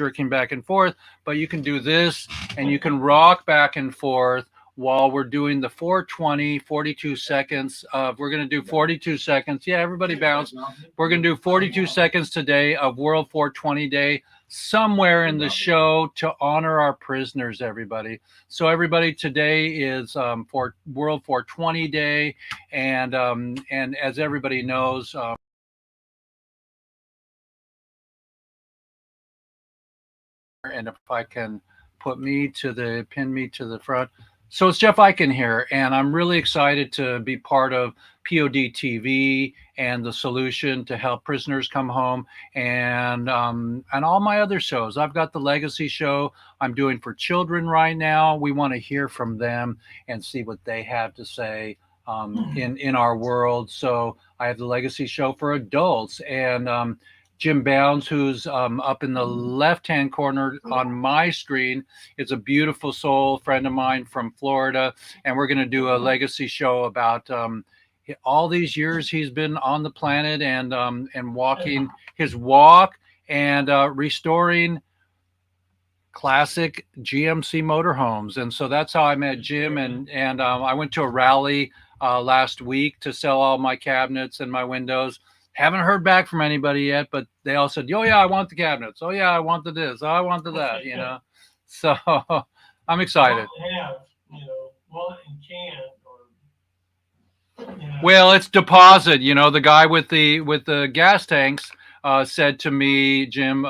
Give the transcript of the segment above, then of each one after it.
jerking back and forth, but you can do this and you can rock back and forth while we're doing the 420, 42 seconds of, we're going to do 42 seconds. Yeah, everybody bounce. We're going to do 42 seconds today of World 420 Day somewhere in the show to honor our prisoners, everybody. So everybody, today is for World 420 Day. And as everybody knows, and if I can pin me to the front. So it's Jeff Eichen here, and I'm really excited to be part of POD TV and the solution to help prisoners come home, and all my other shows. I've got the Legacy show I'm doing for children right now. We want to hear from them and see what they have to say in our world. So I have the Legacy show for adults, and Jim Bounds, who's up in the left-hand corner on my screen, is a beautiful soul friend of mine from Florida, and we're going to do a Legacy show about all these years he's been on the planet, and walking his walk, and restoring classic GMC motorhomes. And so that's how I met Jim, and I went to a rally last week to sell all my cabinets and my windows. Haven't heard back from anybody yet, but they all said, "Oh yeah, I want the cabinets. Oh yeah, I want the this. Oh, I want the that." You know, so I'm excited. Well, it's deposit. You know, the guy with the gas tanks said to me, Jim.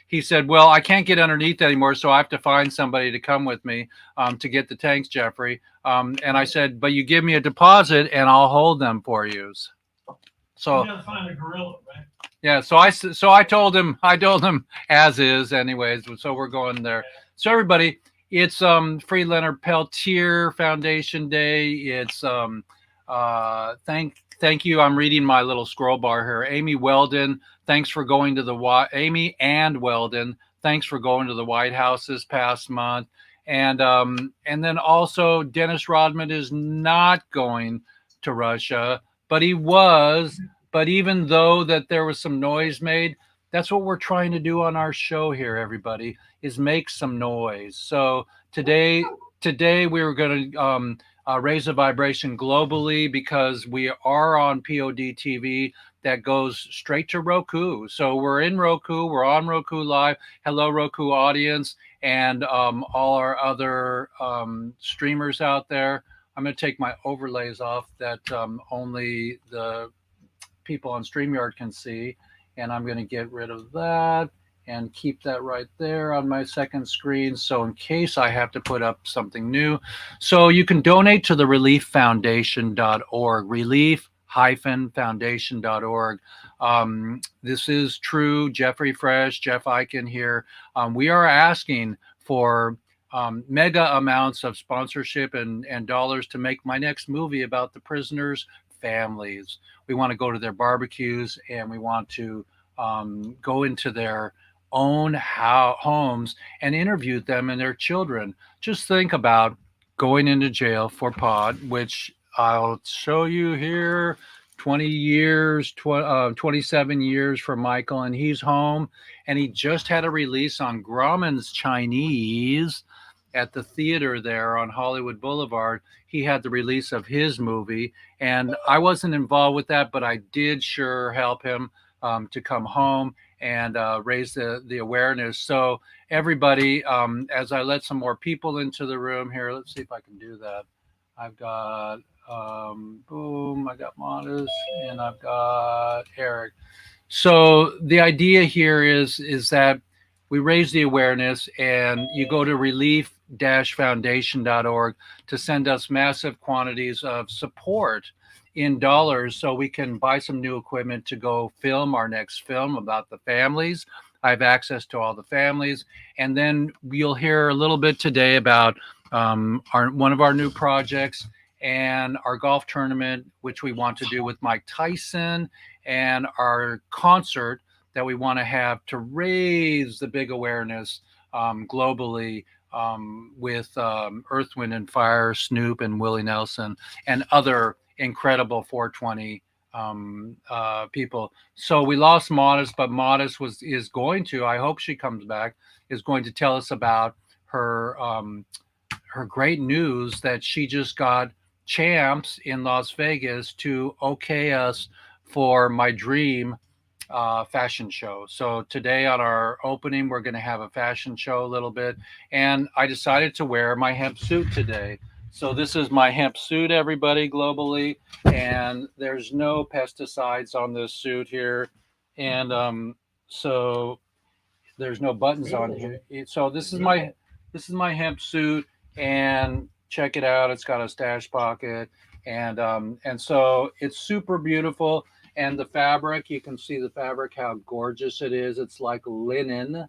He said, "Well, I can't get underneath anymore, so I have to find somebody to come with me to get the tanks, Jeffrey." And I said, "But you give me a deposit, and I'll hold them for you." So you gotta find a gorilla, right? Yeah, so I told him as is, anyways. So we're going there. So everybody, it's Free Leonard Peltier Foundation Day. It's thank you. I'm reading my little scroll bar here. Amy Weldon, thanks for going to the Amy and Weldon, thanks for going to the White House this past month. And then also Dennis Rodman is not going to Russia, but he was. But even though that there was some noise made, that's what we're trying to do on our show here, everybody, is make some noise. So today we were going to raise a vibration globally, because we are on POD TV that goes straight to Roku. So we're in Roku, we're on Roku Live. Hello, Roku audience, and all our other streamers out there. I'm going to take my overlays off that only the people on StreamYard can see, and I'm going to get rid of that and keep that right there on my second screen, so in case I have to put up something new. So you can donate to the relieffoundation.org, relief-foundation.org. This is true. Jeffrey Fresh, Jeff Eichen here. We are asking for mega amounts of sponsorship and dollars to make my next movie about the prisoners' families. We want to go to their barbecues, and we want to go into their own homes and interview them and their children. Just think about going into jail for pot, which I'll show you here. 20 years, 27 years for Michael, and he's home, and he just had a release on Grauman's Chinese at the theater there on Hollywood Boulevard. He had the release of his movie, and I wasn't involved with that, but I did sure help him to come home and raise the awareness. So everybody, as I let some more people into the room here, let's see if I can do that. I've got boom, I got Modest, and I've got Eric. So the idea here is that we raise the awareness, and you go to relief-foundation.org to send us massive quantities of support in dollars, so we can buy some new equipment to go film our next film about the families. I have access to all the families. And then you'll hear a little bit today about one of our new projects, and our golf tournament, which we want to do with Mike Tyson, and our concert that we want to have to raise the big awareness globally with Earth, Wind, and Fire, Snoop, and Willie Nelson, and other incredible 420 people. So we lost Modest, but Modest is going to. I hope she comes back. Is going to tell us about her her great news that she just got Champs in Las Vegas to okay us for my dream fashion show. So today on our opening, we're going to have a fashion show a little bit, and I decided to wear my hemp suit today. So this is my hemp suit, everybody, globally, and there's no pesticides on this suit here, and so there's no buttons on here. So this is my hemp suit, and check it out. It's got a stash pocket, and so it's super beautiful. And the fabric, you can see the fabric, how gorgeous it is. It's like linen,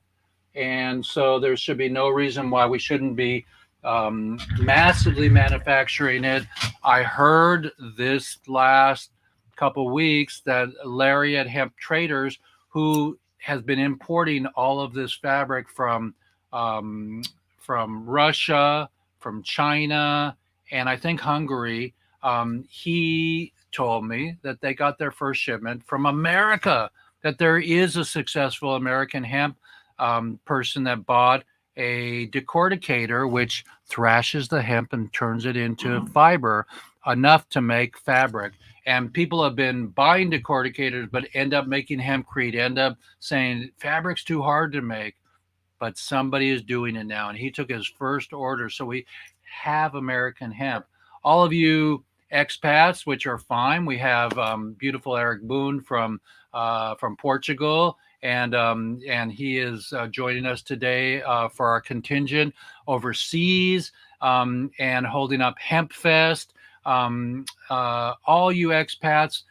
and so there should be no reason why we shouldn't be massively manufacturing it. I heard this last couple weeks that Larry at Hemp Traders, who has been importing all of this fabric from Russia, from China, and I think Hungary. He told me that they got their first shipment from America. That there is a successful American hemp person that bought a decorticator, which thrashes the hemp and turns it into fiber enough to make fabric. And people have been buying decorticators, but end up making hempcrete, end up saying fabric's too hard to make. But somebody is doing it now. And he took his first order. So we have American hemp. All of you expats, which are fine. We have beautiful Eric Boone from Portugal, and he is joining us today for our contingent overseas and holding up Hemp Fest. All you expats,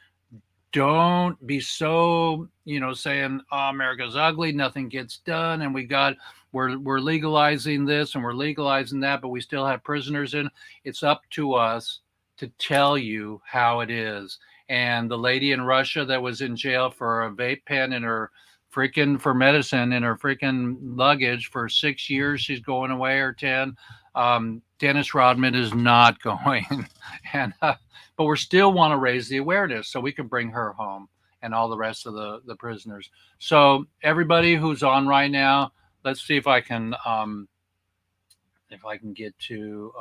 don't be so saying, oh, America's ugly, nothing gets done, and we're legalizing this and we're legalizing that, but we still have prisoners in. It's up to us to tell you how it is. And the lady in Russia that was in jail for a vape pen in her for medicine in her freaking luggage for 6 years, she's going away, or 10. Dennis Rodman is not going, and but we still want to raise the awareness so we can bring her home and all the rest of the prisoners. So everybody who's on right now, let's see if I can get to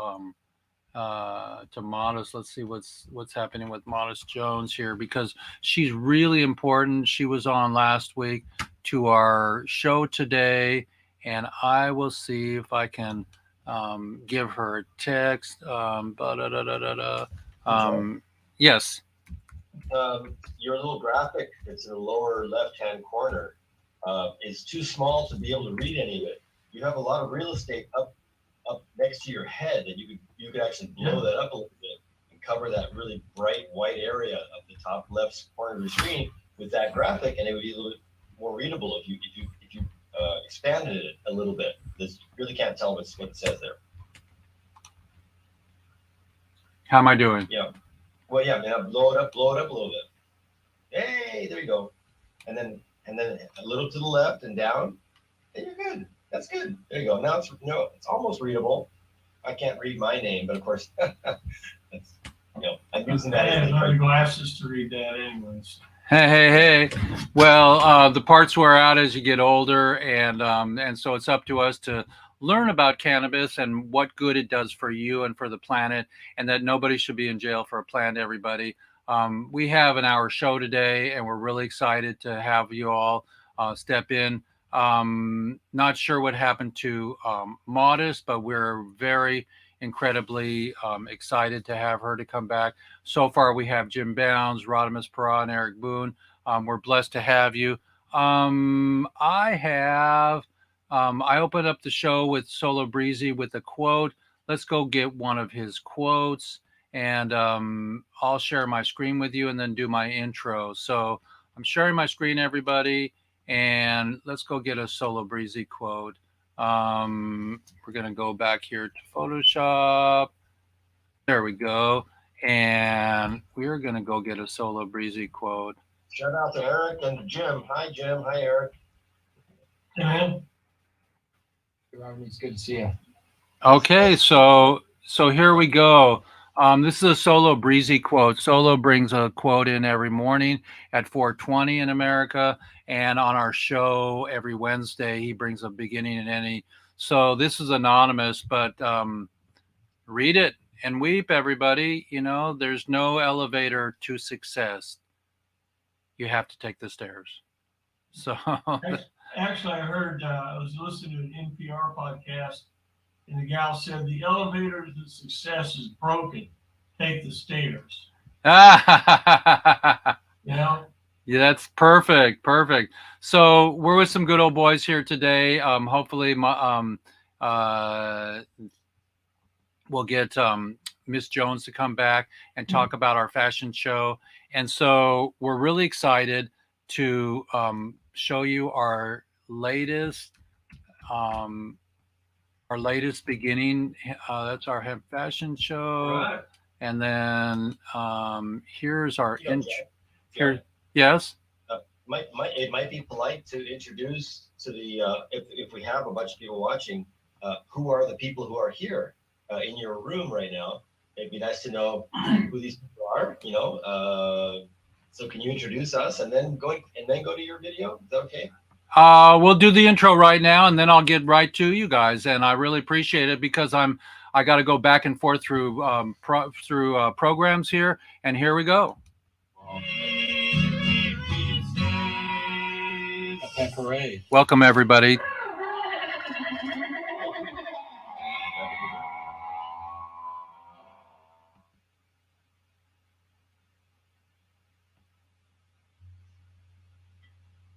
Modest. Let's see what's happening with Modest Jones here, because she's really important. She was on last week to our show today, and I will see if I can give her a text. Yes. Your little graphic that's in the lower left-hand corner is too small to be able to read any of it. You have a lot of real estate up next to your head, and you could actually blow that up a little bit and cover that really bright white area of the top left corner of the screen with that graphic, and it would be a little bit more readable if you expanded it a little bit. This really can't tell what it says there. How am I doing? Yeah. Well, yeah, man, blow it up a little bit. Hey, there you go. And then a little to the left and down, and you're good. That's good. There you go. Now it's almost readable. I can't read my name, but of course, that's, I'm using that. I have glasses to read that, anyways. Hey. Well, the parts wear out as you get older, and so it's up to us to learn about cannabis and what good it does for you and for the planet, and that nobody should be in jail for a plant. Everybody. We have an hour show today, and we're really excited to have you all step in. Not sure what happened to Modest, but we're very incredibly excited to have her to come back. So far, we have Jim Bounds, Rodimus Perra, and Eric Boone. We're blessed to have you. I opened up the show with Solo Breezy with a quote. Let's go get one of his quotes, and I'll share my screen with you and then do my intro. So I'm sharing my screen, everybody. And let's go get a Solo Breezy quote. We're going to go back here to Photoshop. There we go. And we're going to go get a Solo Breezy quote. Shout out to Eric and to Jim. Hi, Jim. Hi, Eric. Hey, man. It's good to see you. Okay, so here we go. This is a Solo Breezy quote. Solo brings a quote in every morning at 4:20 in America, and on our show every Wednesday he brings a beginning and ending. So this is anonymous, but read it and weep, everybody. You know, there's no elevator to success. You have to take the stairs. So Actually, I heard, I was listening to an NPR podcast, and the gal said the elevator to success is broken. Take the stairs. You know? Yeah, that's perfect. Perfect. So we're with some good old boys here today. Hopefully, we'll get Miss Jones to come back and talk about our fashion show. And so we're really excited to show you um, our latest beginning. That's our hemp fashion show. Right. And then here's our You know, intro. Jack, Here, yes. it might be polite to introduce to the if we have a bunch of people watching, who are the people who are here in your room right now. It'd be nice to know who these people are. You know, so can you introduce us and then go to your video? Is that okay? We'll do the intro right now, and then I'll get right to you guys. And I really appreciate it because I got to go back and forth through programs here, and here we go. Parade. Welcome everybody.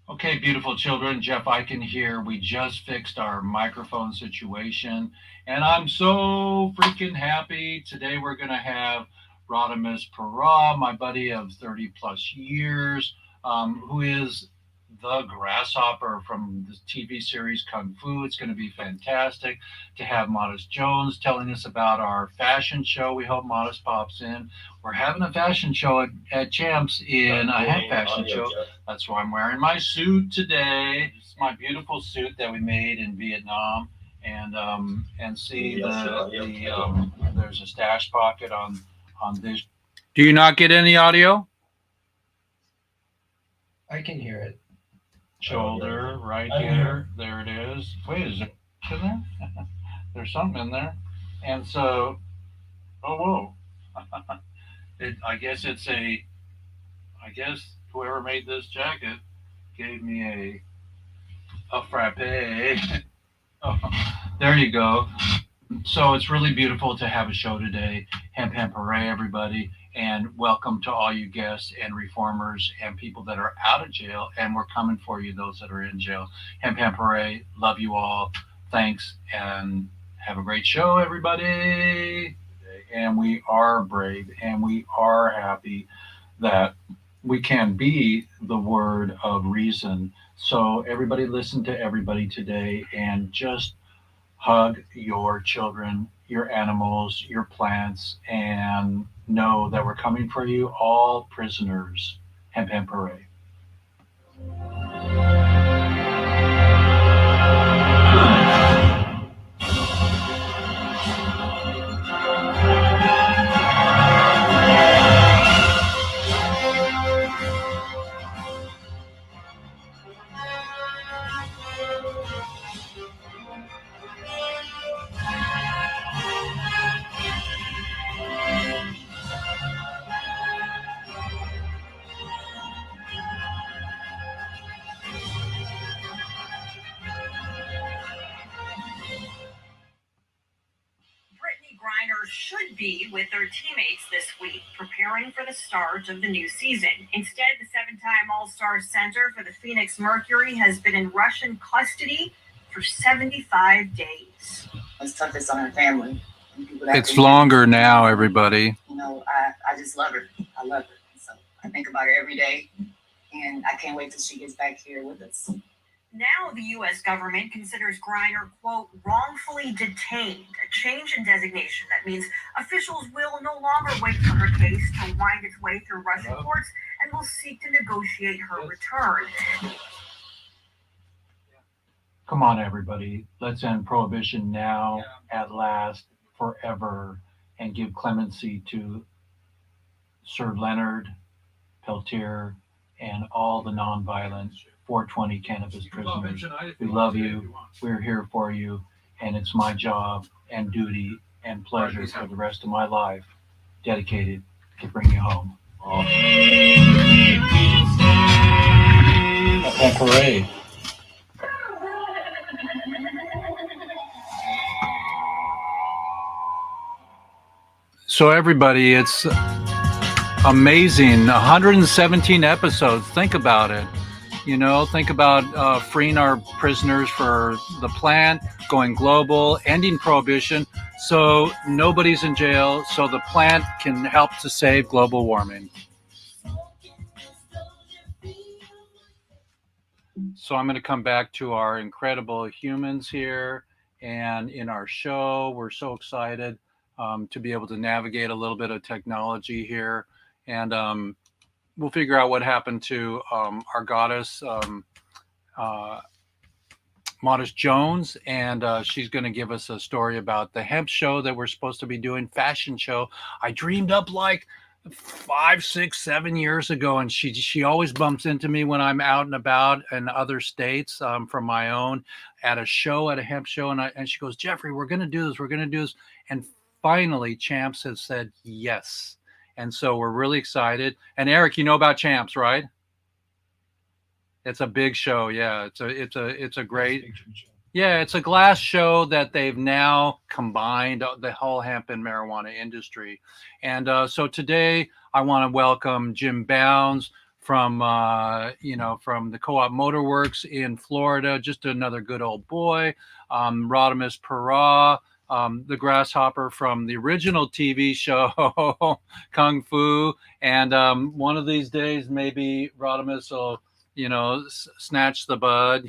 Okay, beautiful children, Jeff Eichen here. We just fixed our microphone situation, and I'm so freaking happy. Today we're going to have Rodimus Para, my buddy of 30 plus years, who is the grasshopper from the TV series Kung Fu. It's going to be fantastic to have Modest Jones telling us about our fashion show. We hope Modest pops in. We're having a fashion show at Champs in a hemp fashion show. That's why I'm wearing my suit today. It's my beautiful suit that we made in Vietnam. And see there's a stash pocket on this. Do you not get any audio? I can hear it. Shoulder right here. There it is. Wait, is it in there? There's something in there. And so, oh whoa. I guess whoever made this jacket gave me a frappe. Oh, there you go. So it's really beautiful to have a show today. Hemp Hooray, everybody, and welcome to all you guests and reformers and people that are out of jail. And we're coming for you, those that are in jail. Hemp Hooray, love you all. Thanks, and have a great show, everybody. And we are brave, and we are happy that we can be the word of reason. So everybody listen to everybody today and just hug your children, your animals, your plants, and know that we're coming for you, all prisoners. Hemp Hemp Hooray. Should be with their teammates this week, preparing for the start of the new season. Instead, the seven-time All-Star center for the Phoenix Mercury has been in Russian custody for 75 days. It's toughest on her family. It's longer now, everybody. You know, I just love her. I love her. So I think about her every day, and I can't wait till she gets back here with us. Now the U.S. government considers Griner, quote, wrongfully detained, a change in designation that means officials will no longer wait for her case to wind its way through Russian courts and will seek to negotiate her return. Come on, everybody. Let's end prohibition now, at last, forever. and give clemency to Sir Leonard Peltier and all the nonviolent 420 cannabis prisoners. We love you. We're here for you. And it's my job and duty and pleasure for the rest of my life dedicated to bring you home. That parade. So everybody, it's amazing. 117 episodes. Think about it. You know, think about freeing our prisoners for the plant, going global, ending prohibition, so nobody's in jail, so the plant can help to save global warming. So I'm going to come back to our incredible humans here, and in our show, we're so excited to be able to navigate a little bit of technology here, and we'll figure out what happened to our goddess, Modest Jones, and she's going to give us a story about the hemp show that we're supposed to be doing, fashion show. I dreamed up like 5, 6, 7 years ago, and she always bumps into me when I'm out and about in other states from my own at a show, at a hemp show, and she goes, Jeffrey, we're going to do this, and finally Champs has said yes. And so we're really excited. And Eric, you know about Champs, right? It's a big show. Yeah, it's a great. Yeah, it's a glass show that they've now combined the whole hemp and marijuana industry. And so today I want to welcome Jim Bounds from from the Co-op Motorworks in Florida, just another good old boy. Rodimus Para, the grasshopper from the original TV show Kung Fu, and one of these days maybe Rodimus will snatch the bud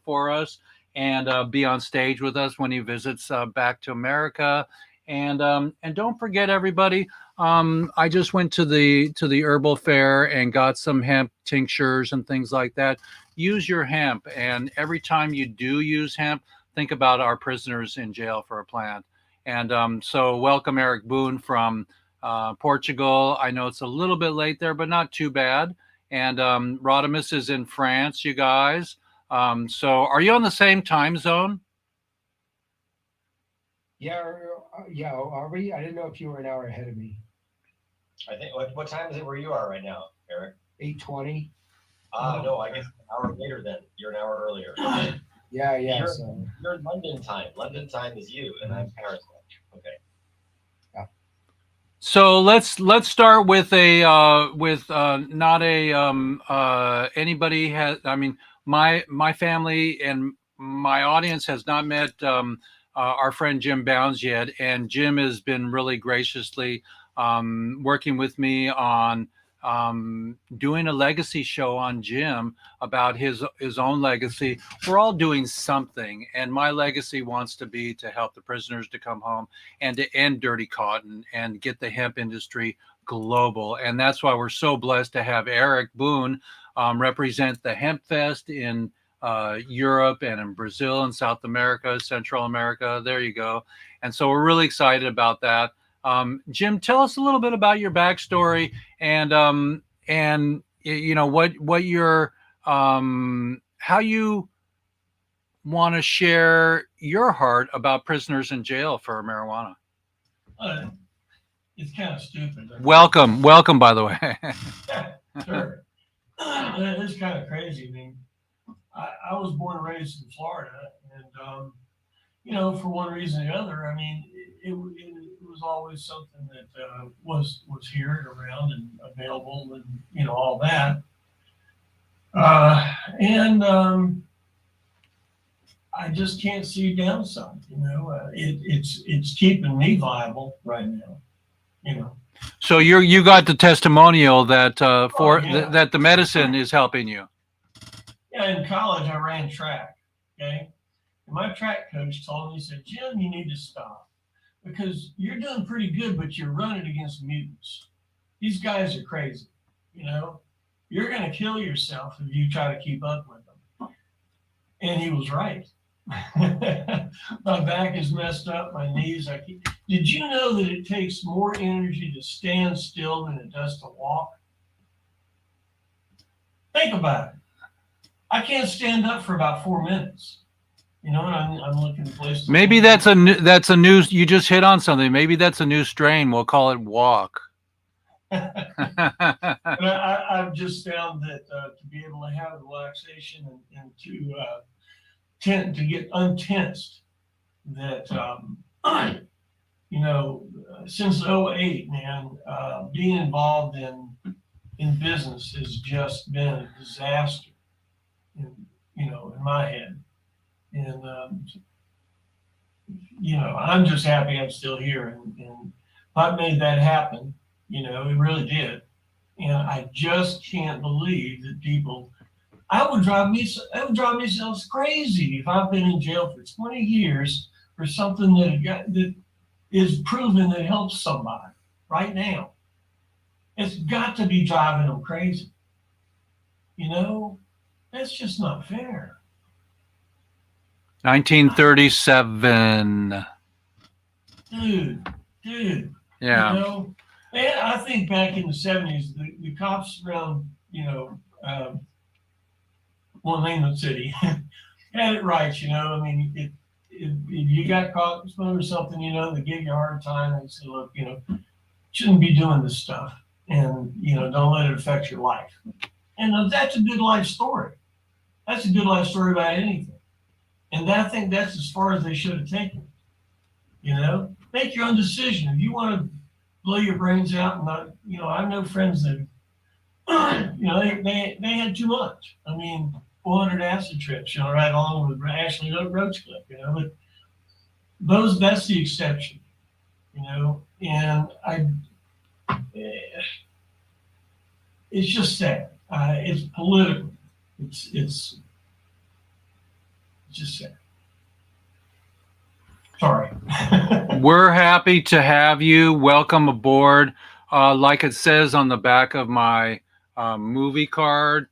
for us and be on stage with us when he visits back to America. And don't forget, everybody, I just went to the herbal fair and got some hemp tinctures and things like that. Use your hemp, and every time you do use hemp, think about our prisoners in jail for a plant. And so welcome Eric Boone from Portugal. I know it's a little bit late there, but not too bad. And Rodimus is in France, you guys. So are you on the same time zone? Yeah, are we? I didn't know if you were an hour ahead of me. I think, what time is it where you are right now, Eric? 8:20. No, I guess an hour later then. You're an hour earlier. Yeah. You're London time. London time is you, and I'm Paris time. Okay. Yeah. So let's start with not a anybody has. I mean, my family and my audience has not met our friend Jim Bounds yet, and Jim has been really graciously working with me on doing a legacy show on Jim about his own legacy. We're all doing something, and my legacy wants to be to help the prisoners to come home and to end dirty cotton and get the hemp industry global. And that's why we're so blessed to have Eric Boone represent the Hemp Fest in Europe and in Brazil and South America, Central America. There you go. And so we're really excited about that. Jim, tell us a little bit about your backstory and what your how you want to share your heart about prisoners in jail for marijuana. It's kind of stupid. Welcome, by the way. Sure. It's kind of crazy. I mean, I was born and raised in Florida, and for one reason or the other, I mean, it was always something that was here and around and available, and all that. I just can't see downside. It's keeping me viable right now. So you got the testimonial that that the medicine is helping you. Yeah, in college I ran track. Okay, and my track coach told me, he said, Jim, you need to stop because you're doing pretty good, but you're running against mutants. These guys are crazy. You're going to kill yourself if you try to keep up with them. And he was right. My back is messed up. My knees, Did you know that it takes more energy to stand still than it does to walk? Think about it. I can't stand up for about 4 minutes. You know, and I'm looking at places. Maybe that's a new. You just hit on something. Maybe that's a new strain. We'll call it walk. But I've just found that to be able to have relaxation and to get untensed, that you know, since '08, man, being involved in business has just been a disaster. You know, in my head, and you know, I'm just happy I'm still here, and I made that happen. You know, it really did. And I just can't believe that people. It would drive me crazy if I've been in jail for 20 years for something that is proven that helps somebody right now. It's got to be driving them crazy. You know, that's just not fair. 1937. Dude. Yeah. You know, and I think back in the 70s, the cops around, you know, Langland City had it right. You know, I mean, if you got caught or something, you know, they give you a hard time. They say, look, you know, shouldn't be doing this stuff, and you know, don't let it affect your life. And that's a good life story. That's a good life story about anything. And I think that's as far as they should have taken it. You know, make your own decision. If you want to blow your brains out, and not, you know, I know friends that, you know, they had too much. I mean, 400 acid trips, you know, right along with Ashley Roachcliffe, you know, but that's the exception, you know, and it's just sad. It's political. It's just sad. Sorry. We're happy to have you. Welcome aboard. Like it says on the back of my movie card,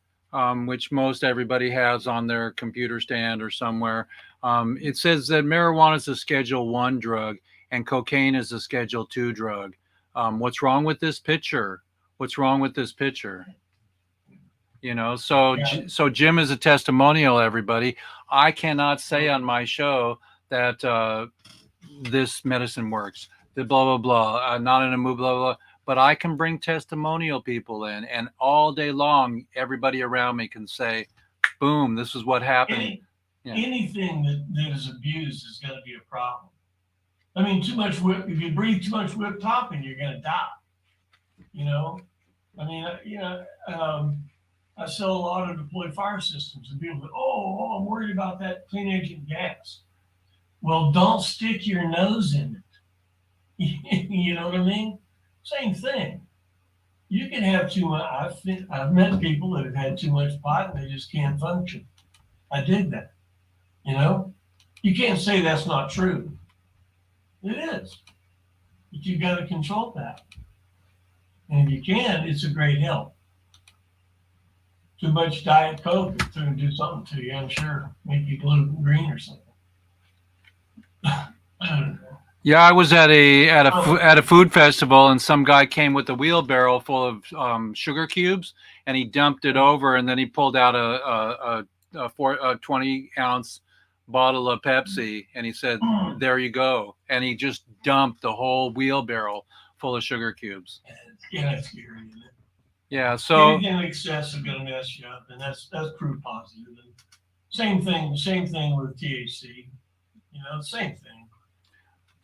which most everybody has on their computer stand or somewhere, it says that marijuana is a Schedule 1 drug and cocaine is a Schedule 2 drug. What's wrong with this picture? What's wrong with this picture? You know, so Yeah. so Jim is a testimonial, everybody. I cannot say on my show that this medicine works, the blah blah blah, not in a mood, blah blah, but I can bring testimonial people in, and all day long everybody around me can say, boom, this is what happened. Anything that is abused is going to be a problem. I mean, too much whip, if you breathe too much whip topping, you're going to die. You know, I mean, you know, I sell a lot of deployed fire systems, and people go, oh, I'm worried about that clean agent gas. Well, don't stick your nose in it. You know what I mean? Same thing. You can have too much. I've met people that have had too much pot and they just can't function. I did that. You know, you can't say that's not true. It is, but you've got to control that. And if you can, it's a great help. Too much Diet Coke is going to do something to you, I'm sure. Make you gluten green or something. I don't know. Yeah, I was at a food festival, and some guy came with a wheelbarrow full of sugar cubes, and he dumped it over, and then he pulled out a 20-ounce bottle of Pepsi, and he said, "There you go," and he just dumped the whole wheelbarrow full of sugar cubes. Yeah, that's scary, isn't it? Yeah, so anything in excess is going to mess you up, and that's proof positive. And same thing with THC. You know, same thing.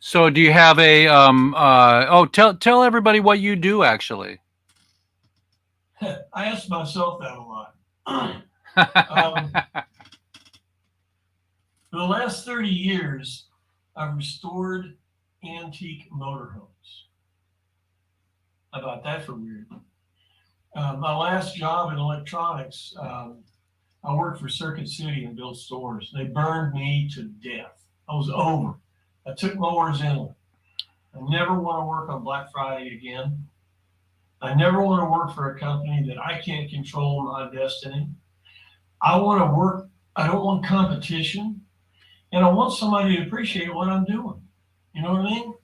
So do you have a tell everybody what you do actually. I ask myself that a lot. For the last 30 years, I've restored antique motorhomes. How about that for weird? My last job in electronics, I worked for Circuit City and built stores. They burned me to death. I was over. I took mowers inland. I never want to work on Black Friday again. I never want to work for a company that I can't control my destiny. I want to work. I don't want competition. And I want somebody to appreciate what I'm doing. You know what I mean?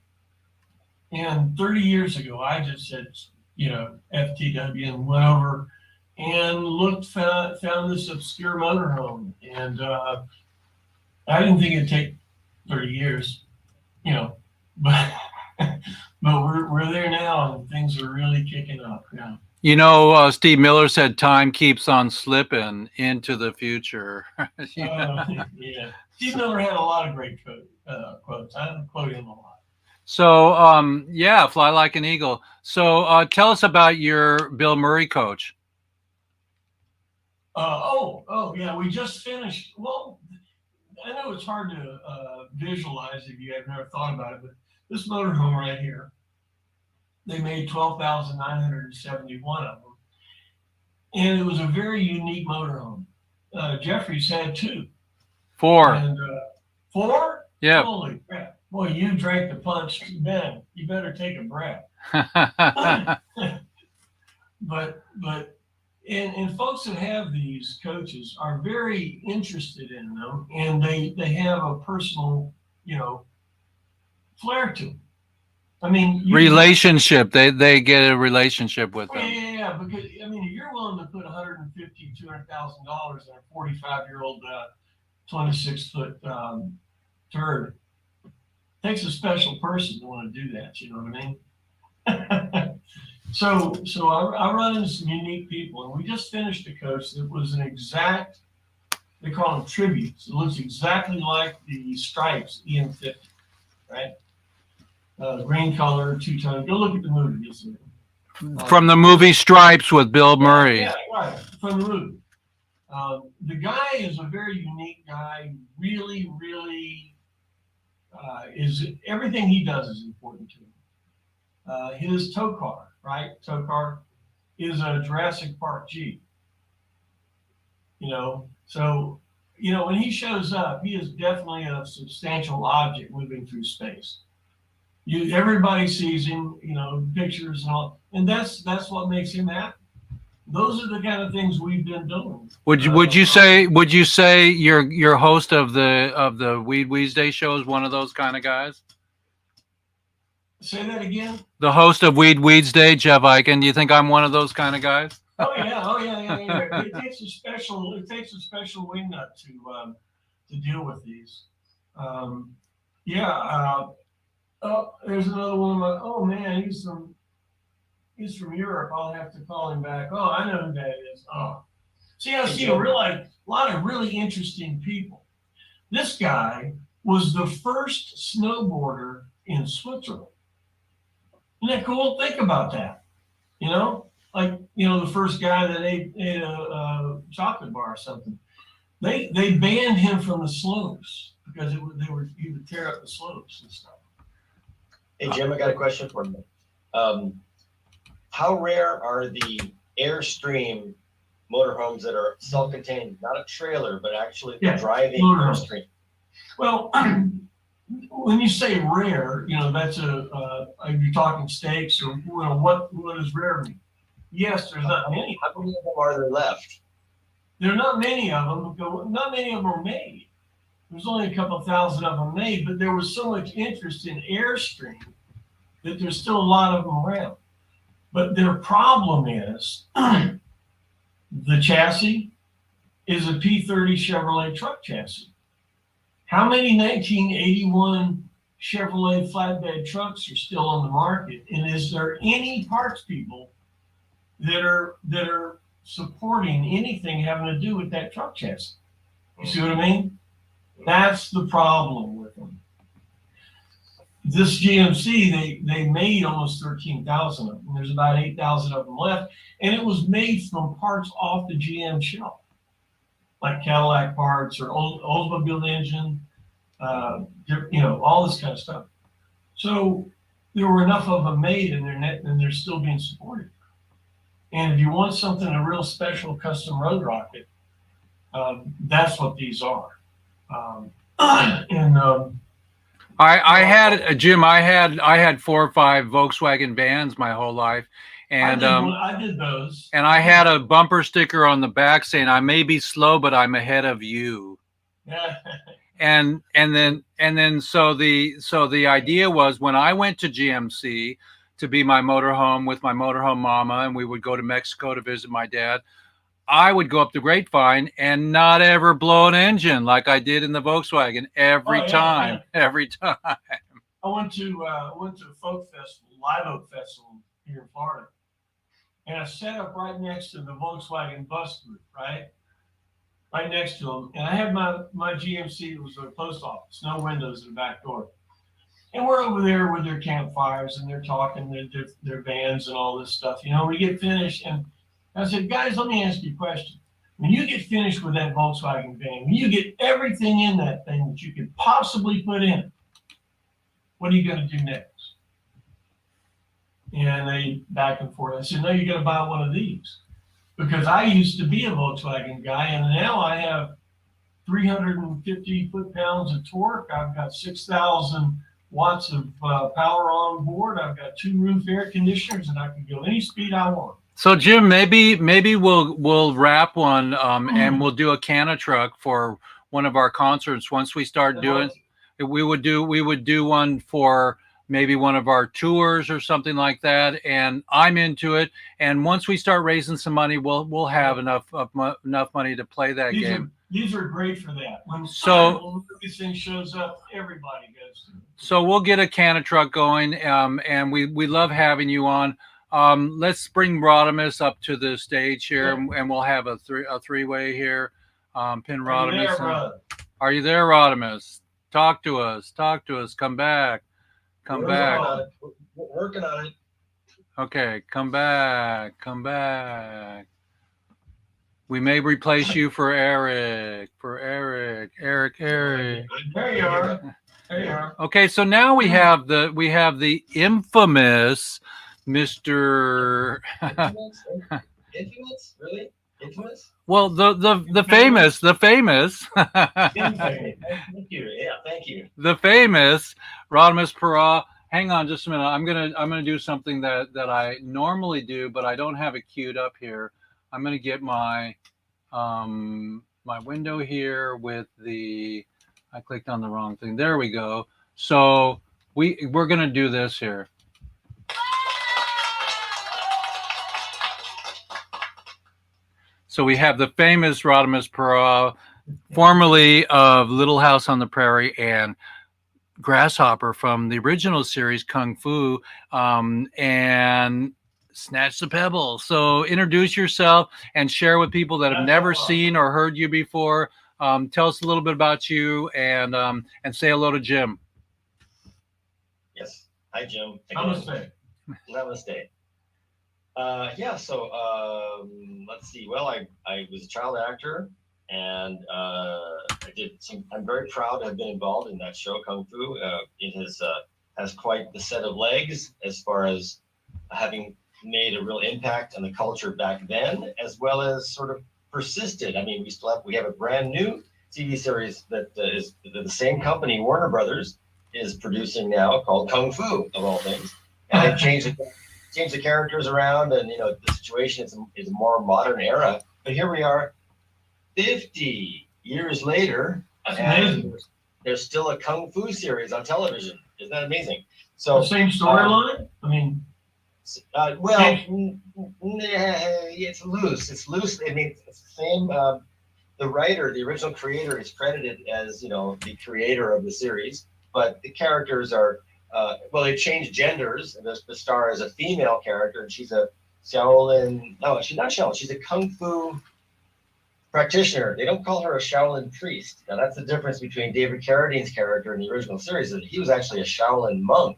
And 30 years ago, I just said, FTW, and went over and found this obscure motorhome. And I didn't think it'd take 30 years, but we're there now, and things are really kicking up now. Steve Miller said time keeps on slipping into the future. Yeah. Steve Miller had a lot of great quotes. I quote him a lot. So, fly like an eagle. So, tell us about your Bill Murray coach. Yeah, we just finished. Well, I know it's hard to visualize if you have never thought about it, but this motorhome right here, they made 12,971 of them. And it was a very unique motorhome. Jeffrey's had 2. 4. And 4? Yeah. Holy crap. Boy, you drank the punch, Ben. You better take a breath. And folks that have these coaches are very interested in them, and they have a personal, flair to them. I mean, relationship. They get a relationship with them. Yeah, because if you're willing to put $150,000, $200,000 in a 45-year-old 26-foot turd, it takes a special person to want to do that. You know what I mean? So I run into some unique people, and we just finished a coach that was an exact. They call them tributes. It looks exactly like the Stripes EM50, right? Green color, 2-tone. Go look at the movie. From the movie Stripes with Bill Murray. Yeah, right. From the movie. The guy is a very unique guy. Really, really is everything he does is important to him. His tow car, right? Tow car is a Jurassic Park Jeep. So when he shows up, he is definitely a substantial object moving through space. Everybody sees him, pictures and all, and that's what makes him happy. Those are the kind of things we've been doing. Would you say your host of the Weedsdays show is one of those kind of guys? Say that again. The host of Weedsdays, Jeff Eichen. Do you think I'm one of those kind of guys? Oh yeah. It takes a special wingnut to deal with these. There's another one. Oh man, he's from Europe. I'll have to call him back. Oh, I know who that is. Oh, see, I see a lot of really interesting people. This guy was the first snowboarder in Switzerland. Isn't that cool? Think about that. The first guy that ate a chocolate bar or something. They banned him from the slopes because he would tear up the slopes and stuff. Hey Jim, I got a question for you. How rare are the Airstream motorhomes that are self-contained, not a trailer, but actually the driving Airstream? Well, when you say rare, that's you're talking stakes or what does rare mean? Yes, there's not many. How many of them are there left? There are not many of them. Not many of them are made. There's only a couple thousand of them made, but there was so much interest in Airstream that there's still a lot of them around. But their problem is the chassis is a P30 Chevrolet truck chassis. How many 1981 Chevrolet flatbed trucks are still on the market? And is there any parts people that are supporting anything having to do with that truck chassis? You see what I mean? That's the problem with them. This GMC, they made almost 13,000 of them. There's about 8,000 of them left. And it was made from parts off the GM shelf, like Cadillac parts or Oldsmobile engine, all this kind of stuff. So there were enough of them made and they're still being supported. And if you want something, a real special custom road rocket, that's what these are. I had 4 or 5 Volkswagen vans my whole life, and I did those. And I had a bumper sticker on the back saying, "I may be slow, but I'm ahead of you." and then so the idea was when I went to GMC to be my motorhome with my motorhome mama, and we would go to Mexico to visit my dad. I would go up the Grapevine and not ever blow an engine like I did in the Volkswagen every Oh, yeah, time, yeah. every time. I went to a folk festival, Live Oak Festival here in Florida, and I sat up right next to the Volkswagen bus group, right next to them, and I had my GMC. It was a post office, no windows in the back door, and we're over there with their campfires and they're talking their vans and all this stuff. You know, we get finished, and I said, guys, let me ask you a question. When you get finished with that Volkswagen van, when you get everything in that thing that you could possibly put in it, what are you going to do next? And they back and forth. I said, no, you got to buy one of these. Because I used to be a Volkswagen guy, and now I have 350 foot-pounds of torque. I've got 6,000 watts of power on board. I've got 2 roof air conditioners, and I can go any speed I want. So Jim, maybe we'll wrap one and we'll do a Canna truck for one of our concerts once we start doing. We would do one for maybe one of our tours or something like that, and I'm into it. And once we start raising some money, we'll have enough money to play that game. These are great for that. When this thing shows up, everybody goes to it. So we'll get a Canna truck going, and we love having you on. Let's bring Rodimus up to the stage here, and we'll have a three-way here. Pin Rodimus. Are you there, Rodimus? Talk to us. Come back. We're working on it. Okay, come back. We may replace you for Eric. Eric. There you are. Okay, so now we have the infamous Mr. Infamous? Really? Infamous? Well, the famous. Thank you. Yeah, thank you. The famous Rodimus Para. Hang on just a minute. I'm gonna do something that I normally do, but I don't have it queued up here. I'm gonna get my my window here with I clicked on the wrong thing. There we go. So we're gonna do this here. So we have the famous Rodimus Para, formerly of Little House on the Prairie and Grasshopper from the original series Kung Fu, and Snatch the Pebble. So introduce yourself and share with people that have never seen or heard you before. Tell us a little bit about you and say hello to Jim. Yes. Hi, Jim. Namaste. Namaste. Let's see. Well, I was a child actor, and I'm very proud to have been involved in that show, Kung Fu. It has quite the set of legs as far as having made a real impact on the culture back then, as well as sort of persisted. I mean, we have a brand new TV series that is the same company, Warner Brothers, is producing now, called Kung Fu, of all things. And they've changed the characters around, and the situation is a more modern era. But here we are, 50 years later, and there's still a Kung Fu series on television. Isn't that amazing? So the same storyline. I mean, it's loose. It's loose. I mean, it's the same. The writer, the original creator, is credited as the creator of the series, but the characters are. They changed genders. The star is a female character, and she's a Shaolin. No, she's not Shaolin. She's a Kung Fu practitioner. They don't call her a Shaolin priest. Now, that's the difference between David Carradine's character in the original series. That he was actually a Shaolin monk,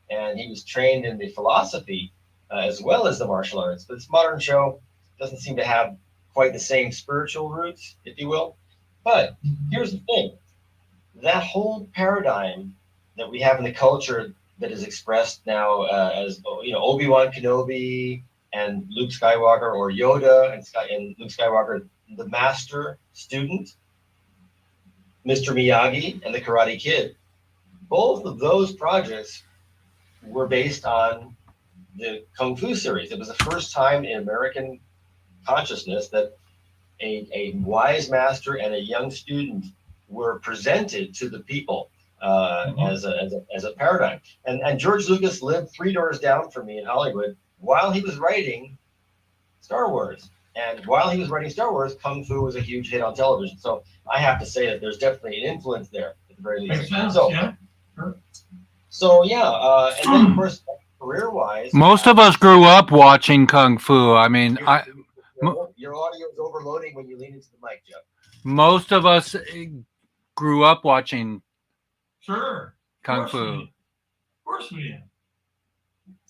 and he was trained in the philosophy as well as the martial arts. But this modern show doesn't seem to have quite the same spiritual roots, if you will. But here's the thing: that whole paradigm that we have in the culture that is expressed now as Obi-Wan Kenobi and Luke Skywalker, or Yoda and Luke Skywalker, the master student, Mr. Miyagi, and the Karate Kid. Both of those projects were based on the Kung Fu series. It was the first time in American consciousness that a wise master and a young student were presented to the people as a paradigm. And George Lucas lived 3 doors down from me in Hollywood while he was writing Star Wars. And while he was writing Star Wars, Kung Fu was a huge hit on television. So I have to say that there's definitely an influence there at the very least. Makes sense, So, yeah. Sure. so yeah, and then of course, career-wise, Most of us grew up watching Kung Fu. I mean, your audio is overloading when you lean into the mic, Jeff. most of us grew up watching Sure. Kung Of course we Fu. did. Of course we did.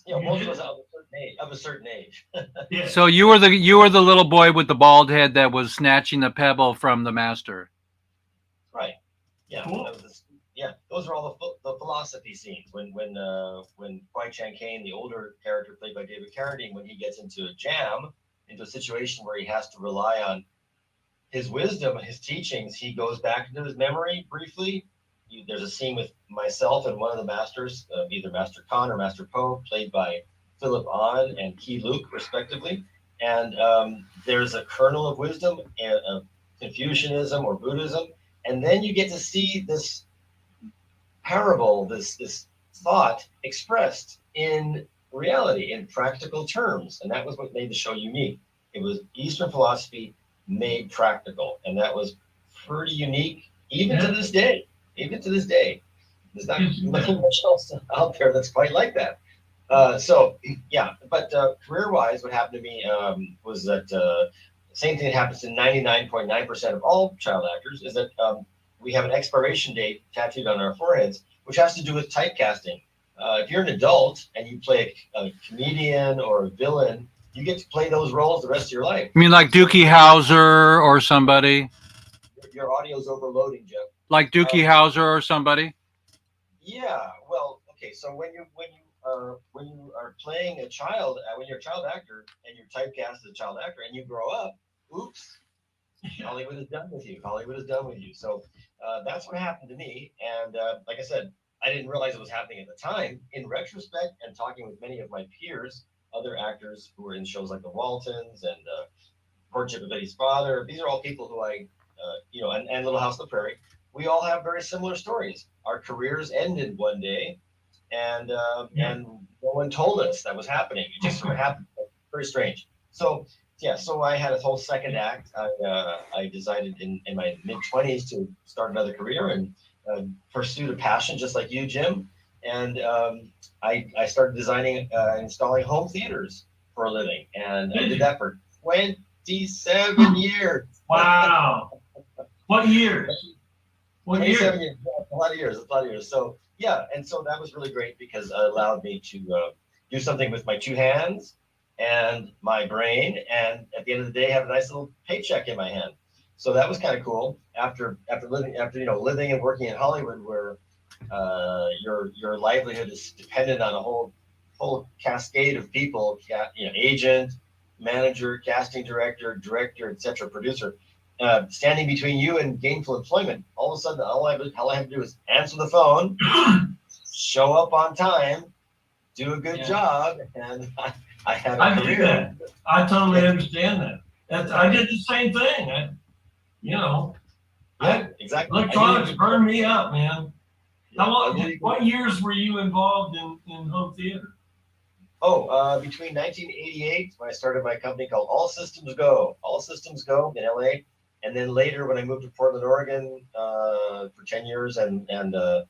You know, You most did? of us of a certain age. Yeah. So you were the little boy with the bald head that was snatching the pebble from the master. Right. Yeah. Cool. That was yeah. Those are all the philosophy scenes when Kwai Chang Caine, the older character played by David Carradine, when he gets into a jam, into a situation where he has to rely on his wisdom and his teachings, he goes back into his memory briefly. There's a scene with myself and one of the masters, either Master Khan or Master Po, played by Philip Ahn and Key Luke, respectively. And there's a kernel of wisdom of Confucianism or Buddhism. And then you get to see this parable, this thought expressed in reality, in practical terms. And that was what made the show unique. It was Eastern philosophy made practical. And that was pretty unique, even to this day. Even to this day. There's not nothing much else out there that's quite like that. So yeah, but career-wise, what happened to me was that same thing that happens to 99.9% of all child actors is that we have an expiration date tattooed on our foreheads, which has to do with typecasting. If you're an adult and you play a comedian or a villain, you get to play those roles the rest of your life. You mean like Dookie Howser or somebody? Your audio's overloading, Jeff. Like Dookie Howser or somebody? Yeah, well, okay. So when you are playing a child, when you're a child actor and you're typecast as a child actor and you grow up, oops, Hollywood is done with you. Hollywood is done with you. So that's what happened to me. And like I said, I didn't realize it was happening at the time. In retrospect, and talking with many of my peers, other actors who were in shows like The Waltons and Courtship of Betty's Father, these are all people who I, and Little House on the Prairie. We all have very similar stories. Our careers ended one day, and no one told us that was happening. It just sort of happened. Very strange. So yeah, so I had a whole second act. I decided in my mid-20s to start another career and pursued a passion just like you, Jim. And I started designing, installing home theaters for a living, and I did that for 27 years. Wow. What years? What 27 year? years, a lot of years. So yeah, and so that was really great because it allowed me to do something with my two hands and my brain, and at the end of the day, have a nice little paycheck in my hand. So that was kind of cool. After living and working in Hollywood, where your livelihood is dependent on a whole cascade of people, agent, manager, casting director, etc., producer. Standing between you and gainful employment, all of a sudden, all I have to do is answer the phone, show up on time, do a good job, and I had a career. Do that. I totally understand that. I did the same thing. Exactly. Electronics burned me up, man. How long? What years were you involved in home theater? Between 1988, when I started my company called All Systems Go in LA. And then later, when I moved to Portland, Oregon, for 10 years, and I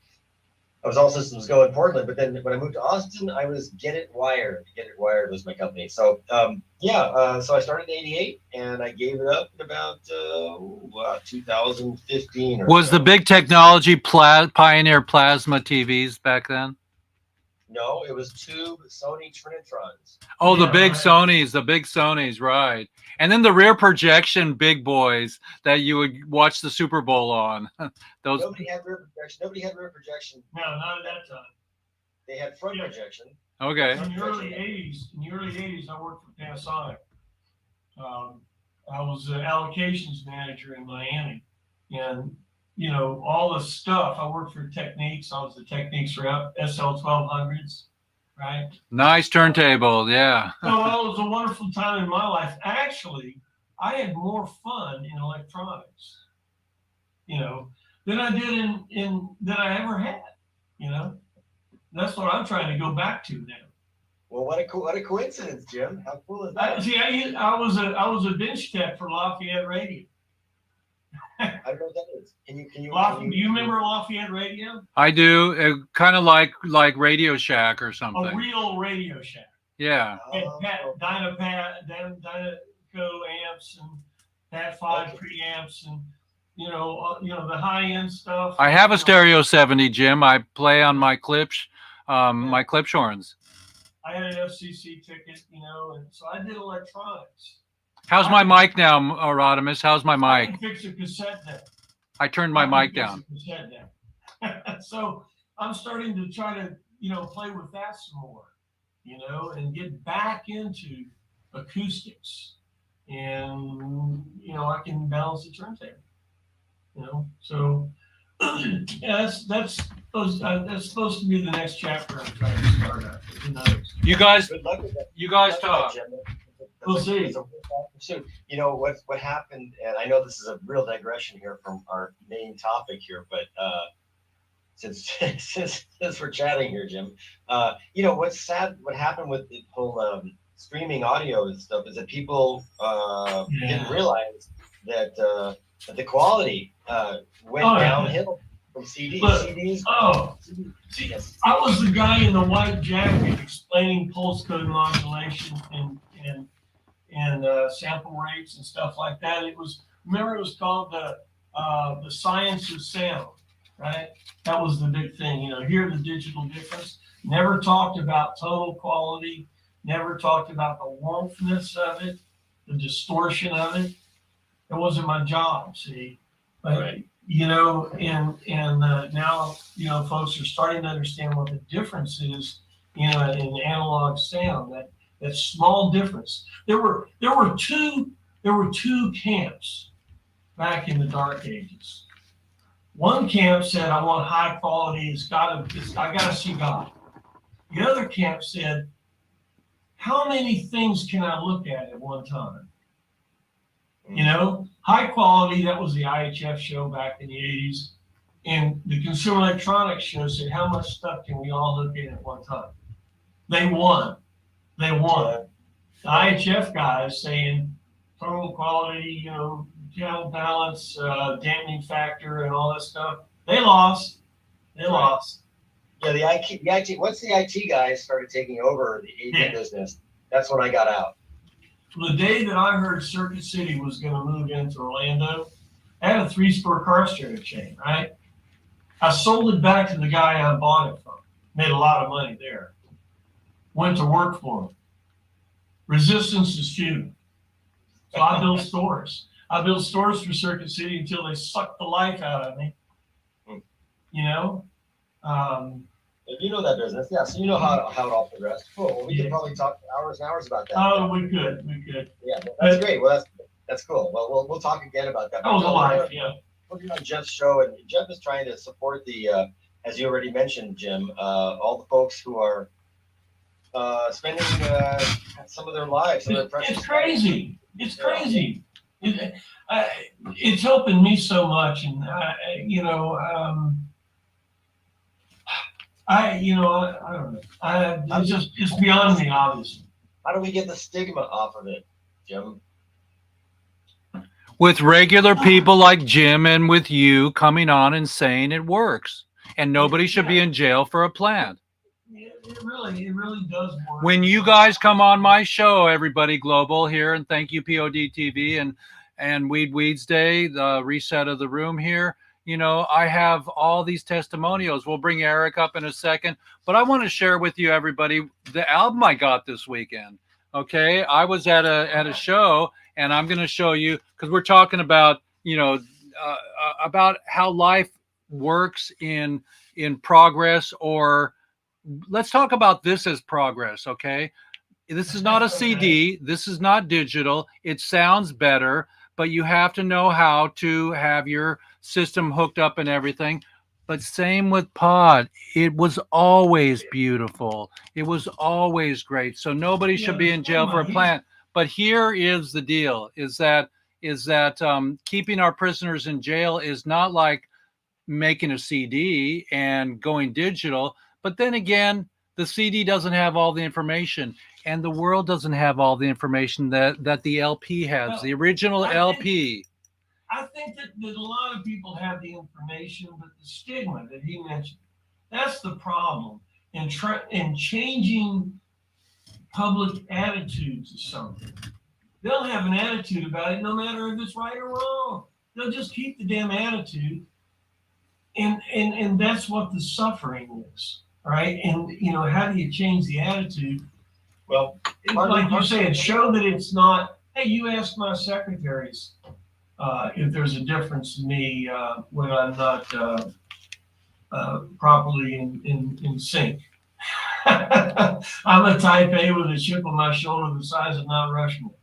was All Systems Go in Portland. But then when I moved to Austin, I was Get It Wired. Get It Wired was my company. So so I started in '88, and I gave it up in about 2015. Was the big technology Pioneer plasma TVs back then? No, it was tube Sony Trinitrons. Oh, the Yeah, big right. Sonys, right. And then the rear projection big boys that you would watch the Super Bowl on. Those. Nobody had rear projection. No, not at that time. They had front projection. Okay. In the early '80s, I worked for Panasonic. I was an allocations manager in Miami, and all the stuff. I worked for Techniques. I was the Techniques rep, SL1200s, right? Nice turntable, yeah. So it was a wonderful time in my life. Actually, I had more fun in electronics. than I did in that I ever had. You know, that's what I'm trying to go back to now. Well, what a coincidence, Jim. How cool is that? I was a bench tech for Lafayette Radio. I don't know what that is. Can you Do you remember Lafayette Radio? I do. Kind of like Radio Shack or A something. real Radio Shack. Yeah. And Dynaco amps and Pat 5 preamps and you know the high end stuff. I have a Stereo 70, Jim. I play on my clips, my Klipschorns. I had an FCC ticket, you know, and so I did electronics. How's my mic now, Rodimus? How's my I can mic? fix a cassette deck. I turned my mic down. So I'm starting to try to, you know, play with that some more, you know, and get back into acoustics. And, you know, I can balance the turntable, you know. So yeah, that's supposed to be the next chapter I'm trying to start out. Who knows? You guys, Good luck with that. you guys Good luck talk. with that, Jim. We'll see. It's a real pursuit. You know what happened, and I know this is a real digression here from our main topic here, but since we're chatting here, Jim, you know what's sad? What happened with the whole streaming audio and stuff is that people didn't realize that the quality went downhill from CDs. Oh, see, Yes. I was the guy in the white jacket explaining pulse code modulation and sample rates and stuff like that. It was called the science of sound, right? That was the big thing. You know, hear the digital difference. Never talked about tonal quality. Never talked about the warmthness of it, the distortion of it. It wasn't my job, see. But Right. you know, and now you know folks are starting to understand what the difference is in analog sound. That small difference. There were two camps back in the dark ages. One camp said, I want high quality, I gotta see God. The other camp said, how many things can I look at one time? You know, high quality, that was the IHF show back in the 80s. And the Consumer Electronics show said, how much stuff can we all look at one time? They won. They won. The IHF guys saying total quality, you know, channel balance, dampening factor, and all that stuff. They lost. They lost. Yeah, the IT. Once the IT guys started taking over the AV business, that's when I got out. The day that I heard Circuit City was going to move into Orlando, I had a 3-store car stereo chain, right? I sold it back to the guy I bought it from. Made a lot of money there. Went to work for him. Resistance is futile. So I built stores. I built stores for Circuit City until they sucked the life out of me. You know? You know that business, yeah. So you know how it all progressed. Cool. Well, we could probably talk hours and hours about that. Oh, we could. Yeah, that's great. Well, that's cool. Well, we'll talk again about that. That was a life, yeah. We'll be on Jeff's show, and Jeff is trying to support the, as you already mentioned, Jim, all the folks who are spending some of their lives, some of their precious. It's crazy. It's crazy. It's helping me so much, and you know, I don't know. It's beyond me, obviously. How do we get the stigma off of it, Jim? With regular people like Jim and with you coming on and saying it works, and nobody should be in jail for a plant. It really does work. When you guys come on my show, everybody global here, and thank you POD TV and Weedsdays, the reset of the room here. You know, I have all these testimonials. We'll bring Eric up in a second, but I want to share with you, everybody, the album I got this weekend. Okay, I was at a show, and I'm going to show you, because we're talking about, you know, about how life works in progress, or let's talk about this as progress. Okay, this is not a CD. This is not digital. It sounds better, but you have to know how to have your system hooked up and everything. But same with pod. It was always beautiful. It was always great. So nobody should be in jail for a plant. But here is the deal: is that keeping our prisoners in jail is not like making a CD and going digital. But then again, the CD doesn't have all the information, and the world doesn't have all the information that the LP has, Well, the original LP. I think that a lot of people have the information, but the stigma that he mentioned, that's the problem. In changing public attitudes to something. They'll have an attitude about it no matter if it's right or wrong. They'll just keep the damn attitude. And that's what the suffering is, right? And, you know, how do you change the attitude? Well, Like you said, show that it's not, hey, you ask my secretaries if there's a difference in me when I'm not properly in sync. I'm a type A with a chip on my shoulder the size of Mount Rushmore.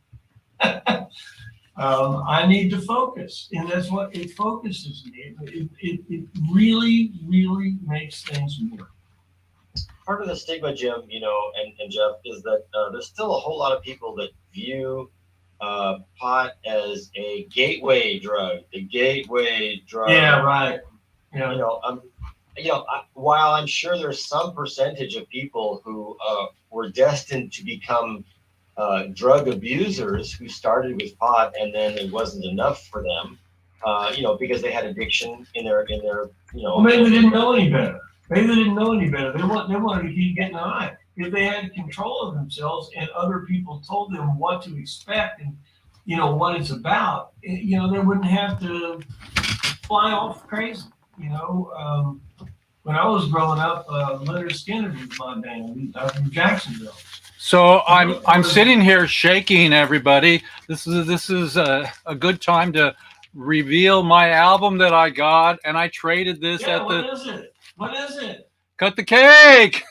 I need to focus, and that's what it focuses me. It really, really makes things work. part of the stigma, Jim, you know, and Jeff, is that there's still a whole lot of people that view pot as a gateway drug, the gateway drug. Yeah, right. Yeah. While I'm sure there's some percentage of people who were destined to become drug abusers who started with pot and then it wasn't enough for them, because they had addiction in their. Well, maybe they didn't know any better. Maybe they didn't know any better. They wanted to keep getting high. If they had control of themselves and other people told them what to expect and what it's about, they wouldn't have to fly off crazy. When I was growing up, Leonard Skinner was my band. I'm from Jacksonville. So I'm sitting here shaking, everybody. This is a good time to reveal my album that I got, and I traded this at the. What is it? What is it? Cut the Cake.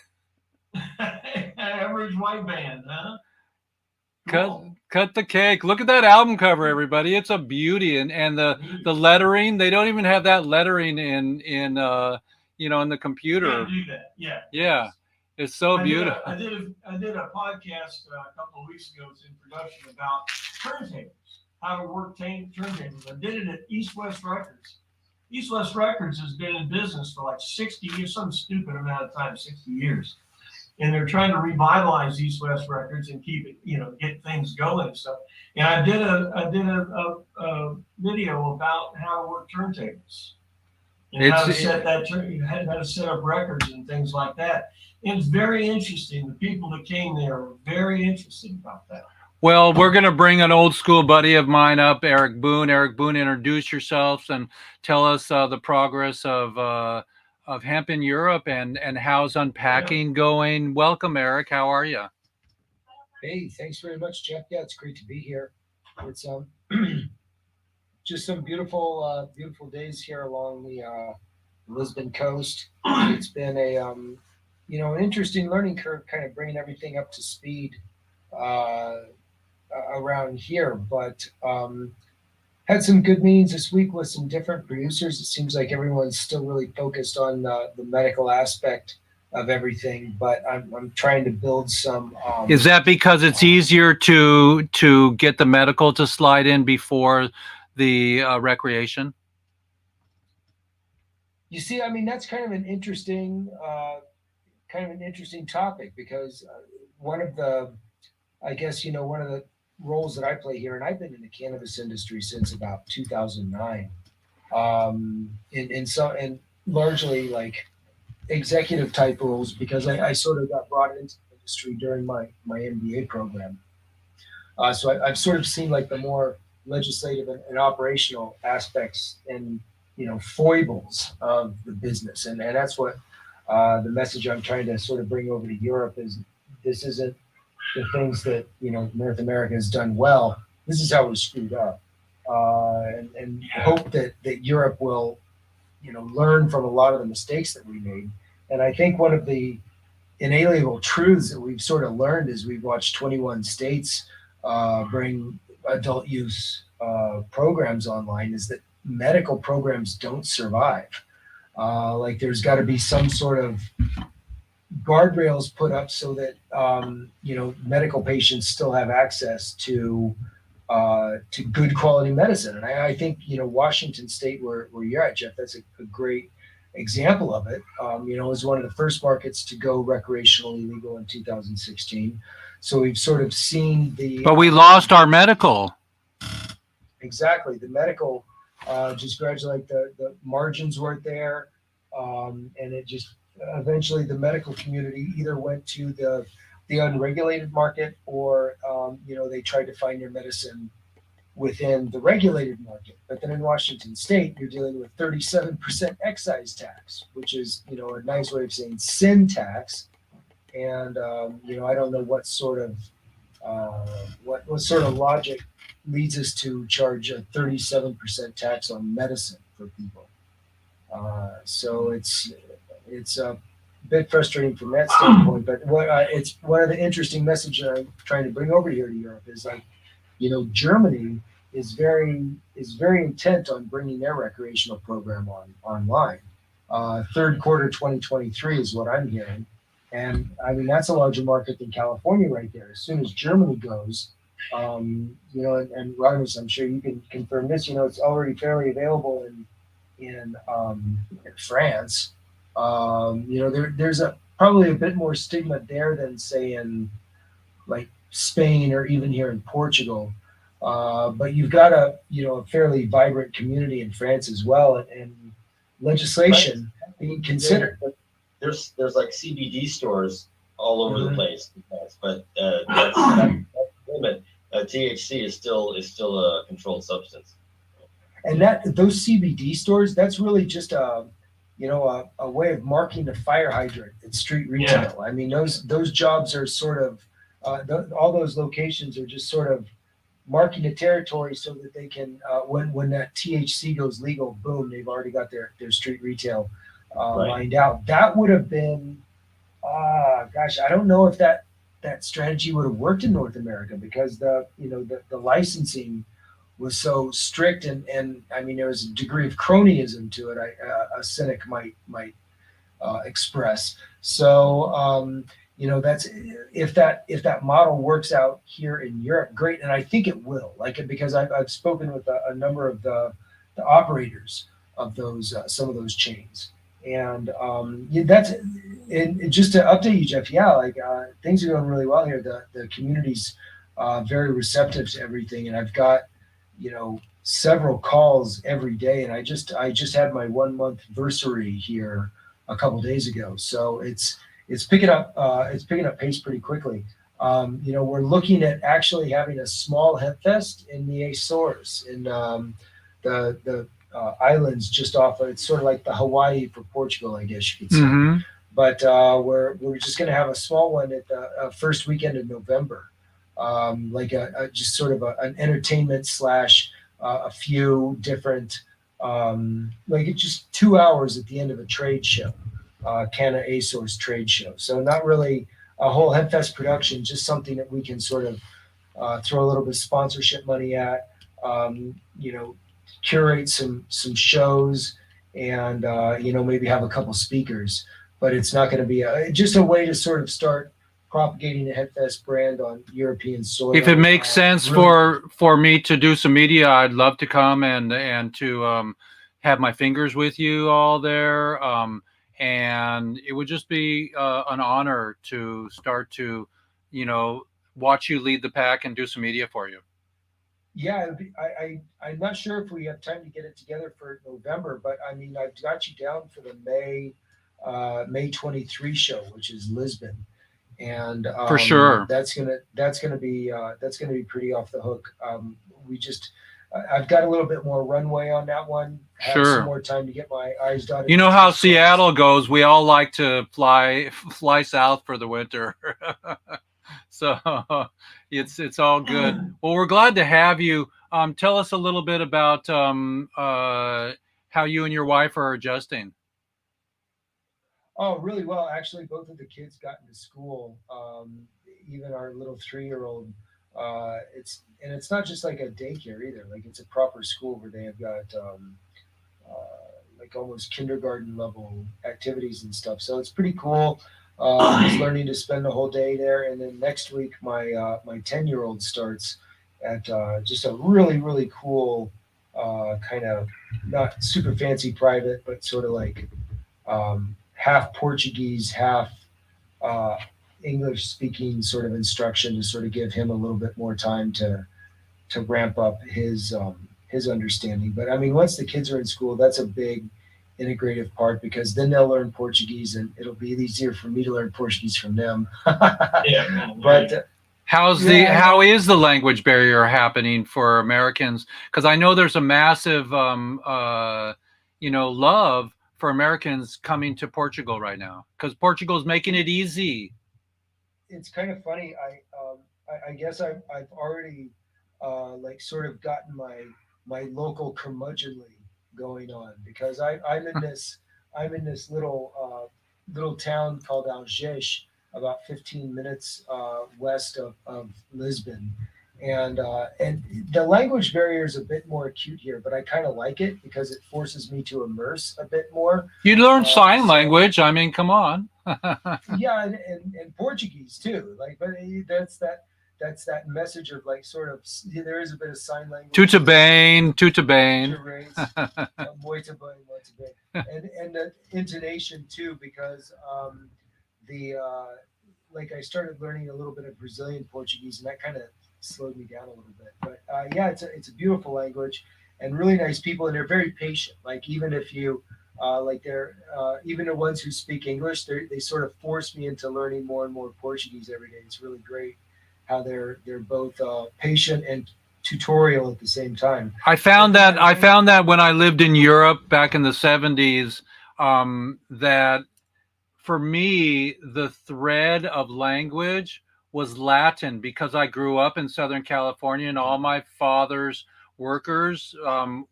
Average white band, huh? Cut the Cake. Look at that album cover, everybody. It's a beauty, and the lettering. They don't even have that lettering in the computer. Can't do that. Yeah. Yeah. It's so beautiful. I did a podcast a couple of weeks ago. It's in production about turntables, how to work turntables. I did it at East West Records. East West Records has been in business for like 60 years, some stupid amount of time, 60 years. And they're trying to revitalize East West Records and keep it, get things going and stuff. And I did a video about how to work turntables and how to set up records and things like that. And it's very interesting. The people that came there were very interested about that. Well, we're going to bring an old school buddy of mine up, Eric Boone. Eric Boone, introduce yourselves and tell us the progress of hemp in Europe and how's unpacking going. Welcome, Eric. How are you? Hey, thanks very much, Jeff. Yeah, it's great to be here. It's just some beautiful days here along the Lisbon coast. It's been an interesting learning curve, kind of bringing everything up to speed around here, but had some good meetings this week with some different producers. It seems like everyone's still really focused on the medical aspect of everything, but I'm trying to build some. Is that because it's easier to get the medical to slide in before the recreation? You see, I mean, that's kind of an interesting topic because one of the roles that I play here, and I've been in the cannabis industry since about 2009, and largely like executive type roles because I sort of got brought into the industry during my MBA program. So I've sort of seen like the more legislative and operational aspects and foibles of the business, and that's what the message I'm trying to sort of bring over to Europe is. This isn't the things that North America has done well. This is how we screwed up, and hope that Europe will learn from a lot of the mistakes that we made. And I think one of the inalienable truths that we've sort of learned as we've watched 21 states bring adult use programs online is that medical programs don't survive. Like there's got to be some sort of guardrails put up so that medical patients still have access to to good quality medicine. And I think, Washington State, where you're at, Jeff, that's a great example of it. It was one of the first markets to go recreationally legal in 2016. So we've sort of seen But we lost our medical. Exactly. The medical just gradually, like the margins weren't there. And it just eventually the medical community either went to the unregulated market or, they tried to find their medicine within the regulated market. But then in Washington State, you're dealing with 37% excise tax, which is, a nice way of saying sin tax. And, I don't know what sort of logic leads us to charge a 37% tax on medicine for people. So it's a bit frustrating from that standpoint. But it's one of the interesting messages I'm trying to bring over here to Europe is like, Germany is very intent on bringing their recreational program online. Third quarter 2023 is what I'm hearing. And I mean, that's a larger market than California right there. As soon as Germany goes, and Rogers, I'm sure you can confirm this, it's already fairly available in France. There's probably a bit more stigma there than say in like Spain or even here in Portugal. But you've got a fairly vibrant community in France as well, and legislation being considered. There's like CBD stores all over the place, but that's limit. THC is still a controlled substance. And those CBD stores, that's really just a way of marking the fire hydrant at street retail. Yeah. I mean, those jobs are sort of all those locations are just sort of marking the territory so that they can when that THC goes legal, boom, they've already got their street retail lined out. That would have been I don't know if that strategy would have worked in North America because the licensing was so strict and I mean there was a degree of cronyism to it. A cynic might express. So that's if that model works out here in Europe, great, and I think it will. Because I've spoken with a number of the operators of those some of those chains, and that's and just to update you, Jeff. Yeah, things are going really well here. The community's very receptive to everything, and I've got several calls every day, and I just had my 1 month anniversary here a couple days ago, so it's picking up pace pretty quickly. We're looking at actually having a small hemp fest in the Azores in the islands just off of, it's sort of like the Hawaii for Portugal, I guess you could say. Mm-hmm. But we're just going to have a small one at the first weekend of November, just sort of an entertainment slash a few different it's just 2 hours at the end of a trade show, Canna Azores trade show. So not really a whole Hempfest production, just something that we can sort of throw a little bit of sponsorship money at, curate some shows, and maybe have a couple speakers. But it's not going to be just a way to sort of start propagating the Headfest brand on European soil. If it makes sense really, for me to do some media, I'd love to come and to have my fingers with you all there. And it would just be an honor to start to, watch you lead the pack and do some media for you. Yeah, I'm not sure if we have time to get it together for November, but I mean, I've got you down for the May 23 show, which is Lisbon. And for sure, that's gonna be pretty off the hook. I've got a little bit more runway on that one. Have some more time to get my I's dotted. You know how Seattle goes. We all like to fly south for the winter, so it's all good. Well, we're glad to have you. Tell us a little bit about how you and your wife are adjusting. Oh, really well. Actually, both of the kids got into school. Even our little 3-year-old. It's not just like a daycare either. Like it's a proper school where they have got like almost kindergarten level activities and stuff. So it's pretty cool. He's learning to spend the whole day there. And then next week, my 10-year-old starts at just a really, really cool kind of not super fancy private, but sort of like half Portuguese, half uh, English speaking sort of instruction to sort of give him a little bit more time to ramp up his understanding. But I mean, once the kids are in school, that's a big integrative part because then they'll learn Portuguese and it'll be easier for me to learn Portuguese from them. Yeah. But How is the language barrier happening for Americans? Because I know there's a massive love for Americans coming to Portugal right now because Portugal's making it easy. it's kind of funny. I guess I've already like sort of gotten my local curmudgeonly going on because I'm in this little town called Algés, about 15 minutes west of Lisbon, and the language barrier is a bit more acute here, but I kind of like it because it forces me to immerse a bit more. You learn sign So- language. I mean, come on. Yeah, and Portuguese too. Like, but that's that message of like sort of there is a bit of sign language. Tudo bem, tudo bem. Muito bem, muito bem. And the intonation too, because the like I started learning a little bit of Brazilian Portuguese, and that kind of slowed me down a little bit. But yeah, it's a beautiful language and really nice people, and they're very patient. Like even if you like they're even the ones who speak English, they sort of force me into learning more and more Portuguese every day. It's really great how they're both patient and tutorial at the same time. I found that when I lived in Europe back in the 70s, that for me, the thread of language was Latin because I grew up in Southern California and all my father's workers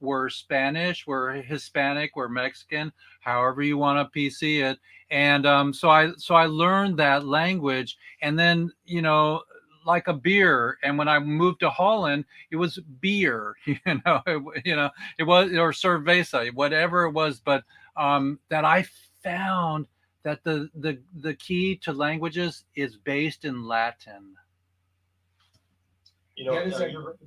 were Spanish, were Hispanic, were Mexican, however you want to PC it. And so I learned that language, and then like a beer. And when I moved to Holland, it was beer. It was or cerveza, whatever it was. But that I found that the key to languages is based in Latin. You're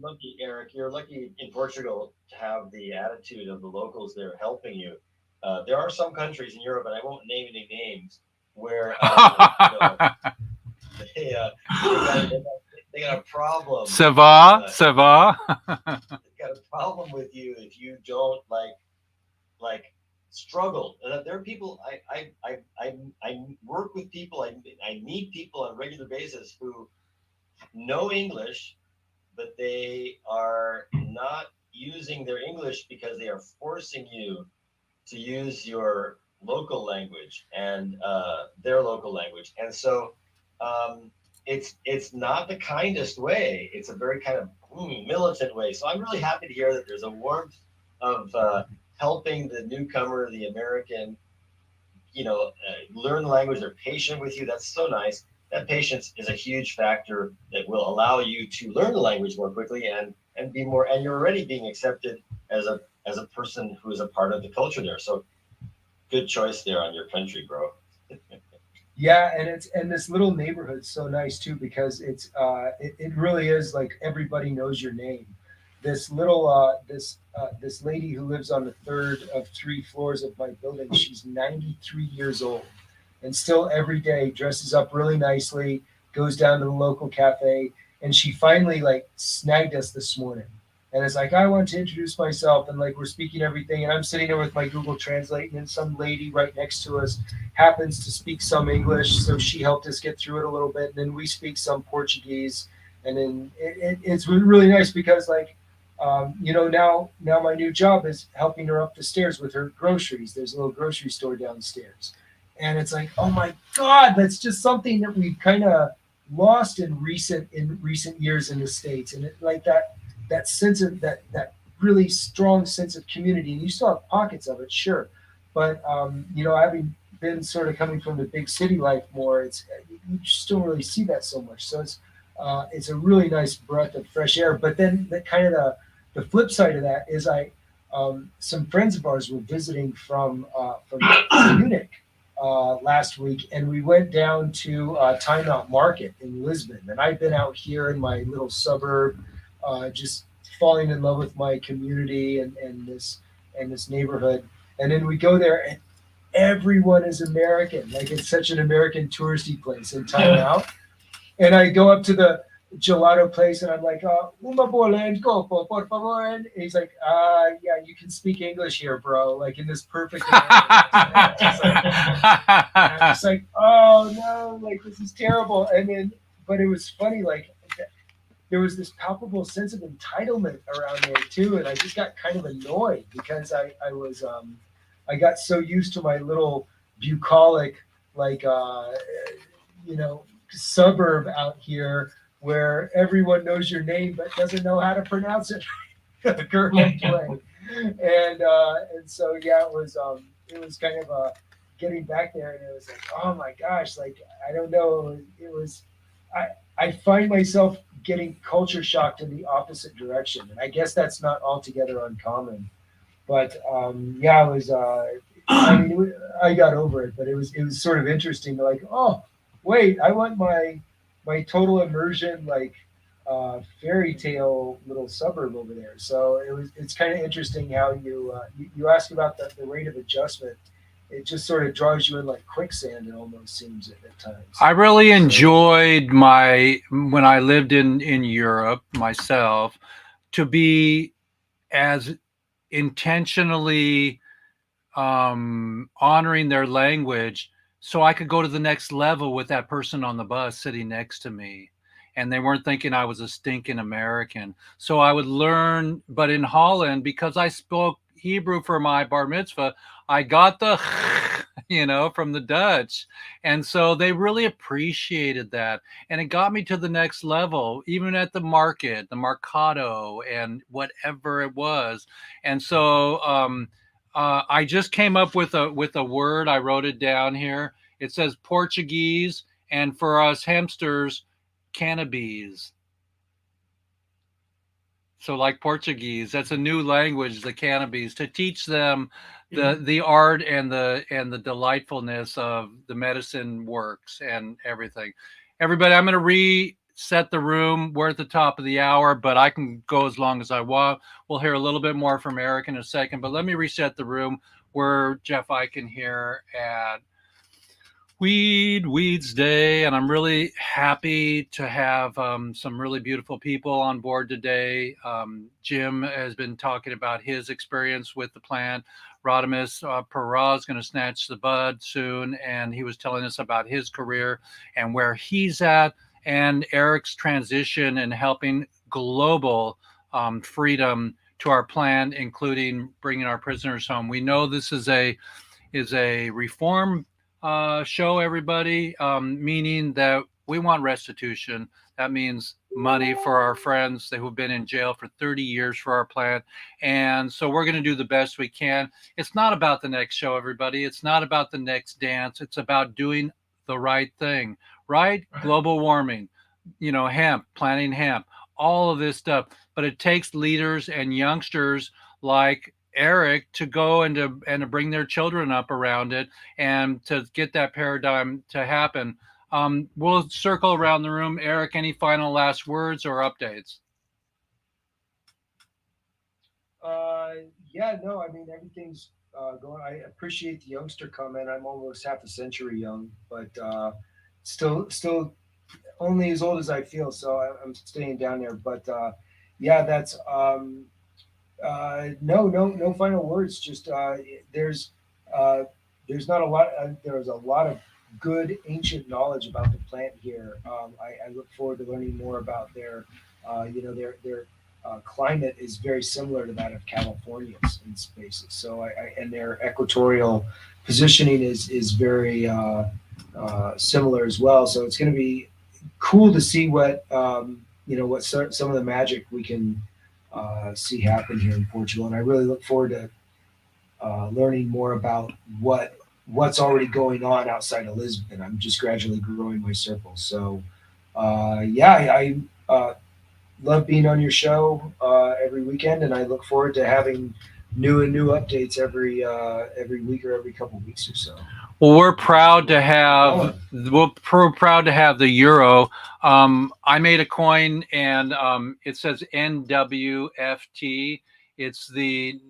lucky, Eric. You're lucky in Portugal to have the attitude of the locals there helping you. There are some countries in Europe, and I won't name any names, where they got a problem. Ça va, ça va. They got a problem with you if you don't like struggle. There are people I work with people. I meet people on a regular basis who know English, but they are not using their English because they are forcing you to use your local language and their local language. And so it's not the kindest way. It's a very kind of militant way. So I'm really happy to hear that there's a warmth of helping the newcomer, the American, learn the language. They're patient with you. That's so nice. That patience is a huge factor that will allow you to learn the language more quickly and be more. And you're already being accepted as a person who is a part of the culture there. So good choice there on your country, bro. Yeah, and this little neighborhood's so nice too because it really is like everybody knows your name. This little this lady who lives on the third of 3 floors of my building, she's 93 years old and still every day dresses up really nicely, goes down to the local cafe, and she finally like snagged us this morning. And it's like, I want to introduce myself, and like we're speaking everything, and I'm sitting there with my Google Translate, and then some lady right next to us happens to speak some English, so she helped us get through it a little bit, and then we speak some Portuguese, and then it's really nice because like now my new job is helping her up the stairs with her groceries. There's a little grocery store downstairs, and it's like, oh my God, that's just something that we've kind of lost in recent years in the States, and it like that sense of that really strong sense of community. And you still have pockets of it, sure, but having been sort of coming from the big city life more, you just don't really see that so much. So it's a really nice breath of fresh air. But then the kind of the flip side of that is some friends of ours were visiting from Munich last week, and we went down to Time Out Market in Lisbon. And I've been out here in my little suburb just falling in love with my community and this neighborhood. And then we go there, and everyone is American. Like, it's such an American touristy place in Time Out. And I go up to the gelato place, and I'm like, "Uma bolenco, por favor." And he's like, "Yeah, you can speak English here, bro." Like, in this perfect American accent. I'm just like, "Oh no, like, this is terrible." And then, but it was funny, like, there was this palpable sense of entitlement around there too, and I just got kind of annoyed because I got so used to my little bucolic, like, suburb out here where everyone knows your name but doesn't know how to pronounce it the correct way. And so yeah, it was kind of getting back there, and it was like, oh my gosh, like, I don't know, it was I find myself getting culture shocked in the opposite direction, and I guess that's not altogether uncommon. But yeah, it was. I mean, I got over it, but it was sort of interesting. Like, oh, wait, I want my total immersion, like, fairy tale little suburb over there. So it's kind of interesting how you ask about the rate of adjustment. It just sort of draws you in like quicksand. It almost seems at times. I really enjoyed when I lived in Europe myself, to be as intentionally honoring their language, so I could go to the next level with that person on the bus sitting next to me, and they weren't thinking I was a stinking American. So I would learn. But in Holland, because I spoke Hebrew for my bar mitzvah, I got the from the Dutch, and so they really appreciated that, and it got me to the next level, even at the market, the mercado, and whatever it was. And so I just came up with a word. I wrote it down here. It says Portuguese, and for us hamsters, cannabis. So, like Portuguese, that's a new language, the cannabis, to teach them the art and the delightfulness of the medicine works and everything. Everybody, I'm going to reset the room. We're at the top of the hour, but I can go as long as I want. We'll hear a little bit more from Eric in a second, but let me reset the room. We're Jeff Eichen here at Weedsday, and I'm really happy to have some really beautiful people on board today. Jim has been talking about his experience with the plant. Rodimus Para is going to snatch the bud soon, and he was telling us about his career and where he's at, and Eric's transition and helping global freedom to our plant, including bringing our prisoners home. We know this is a reform show, everybody, meaning that we want restitution. That means money for our friends who've been in jail for 30 years for our plant. And so we're going to do the best we can. It's not about the next show, everybody. It's not about the next dance. It's about doing the right thing, right? Global warming, hemp, planting hemp, all of this stuff. But it takes leaders and youngsters like Eric to go and to bring their children up around it and to get that paradigm to happen. We'll circle around the room. Eric, any final last words or updates? Yeah, no, I mean, everything's going. I appreciate the youngster comment. I'm almost half a century young, but still only as old as I feel. So I'm staying down there. But yeah, that's no final words. Just there's not a lot. There's a lot of good ancient knowledge about the plant here. I look forward to learning more about their climate is very similar to that of California's in spaces. So and their equatorial positioning is very similar as well. So it's going to be cool to see what some of the magic we can see happen here in Portugal. And I really look forward to learning more about what's already going on outside of Lisbon. I'm just gradually growing my circle. So I love being on your show every weekend, and I look forward to having new updates every week or every couple of weeks or so. Well, we're proud to have the euro. I made a coin, and it says NWFT. It's the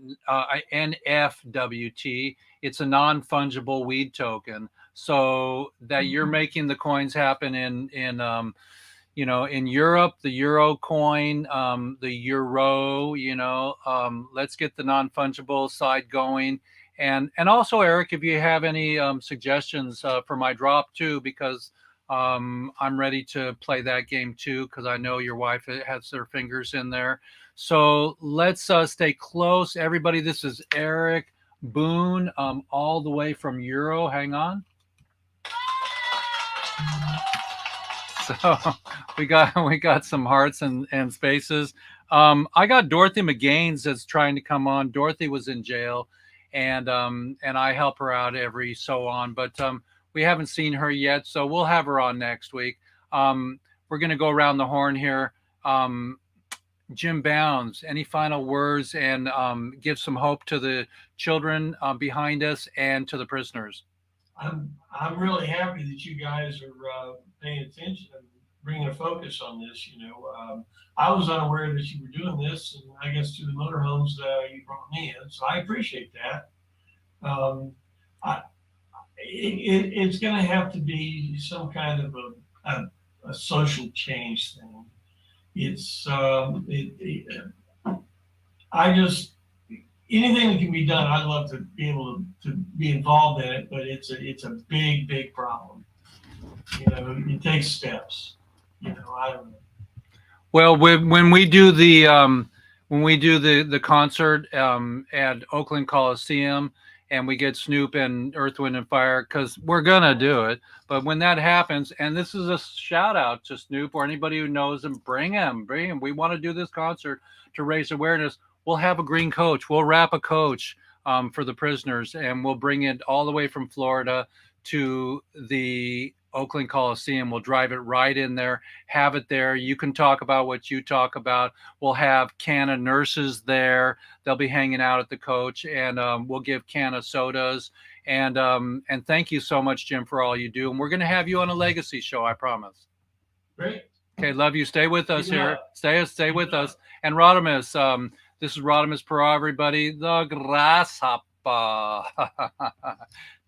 NFWT. It's a non-fungible weed token. So that you're making the coins happen in in Europe, the euro coin, the euro. Let's get the non-fungible side going. And also, Eric, if you have any suggestions for my drop too, because I'm ready to play that game too, because I know your wife has her fingers in there. So let's stay close, everybody. This is Eric Boone, all the way from Euro. Hang on. So we got some hearts and spaces. I got Dorothy McGaines that's trying to come on. Dorothy was in jail, and I help her out every so on, but we haven't seen her yet, so we'll have her on next week. We're gonna go around the horn here. Jim Bounds, any final words, and give some hope to the children behind us and to the prisoners? I'm really happy that you guys are paying attention and bringing a focus on this. I was unaware that you were doing this, and I guess through the motorhomes you brought me in, so I appreciate that. It's going to have to be some kind of a social change thing. I just anything that can be done, I'd love to be able to be involved in it, but it's a big problem. It takes steps. I don't know. Well, when we do the concert at Oakland Coliseum, and we get Snoop and Earth, Wind and Fire, because we're gonna do it. But when that happens, and this is a shout out to Snoop or anybody who knows him, bring him. We want to do this concert to raise awareness. We'll have a green coach. We'll wrap a coach for the prisoners, and we'll bring it all the way from Florida to the Oakland Coliseum. We'll drive it right in there, have it there. You can talk about what you talk about. We'll have Canna nurses there. They'll be hanging out at the coach, and we'll give Canna sodas. And thank you so much, Jim, for all you do. And we're going to have you on a legacy show, I promise. Great. Okay, love you. Stay with us here. Yeah. Stay with us. And Rodimus, this is Rodimus Pro, everybody. The grasshopper.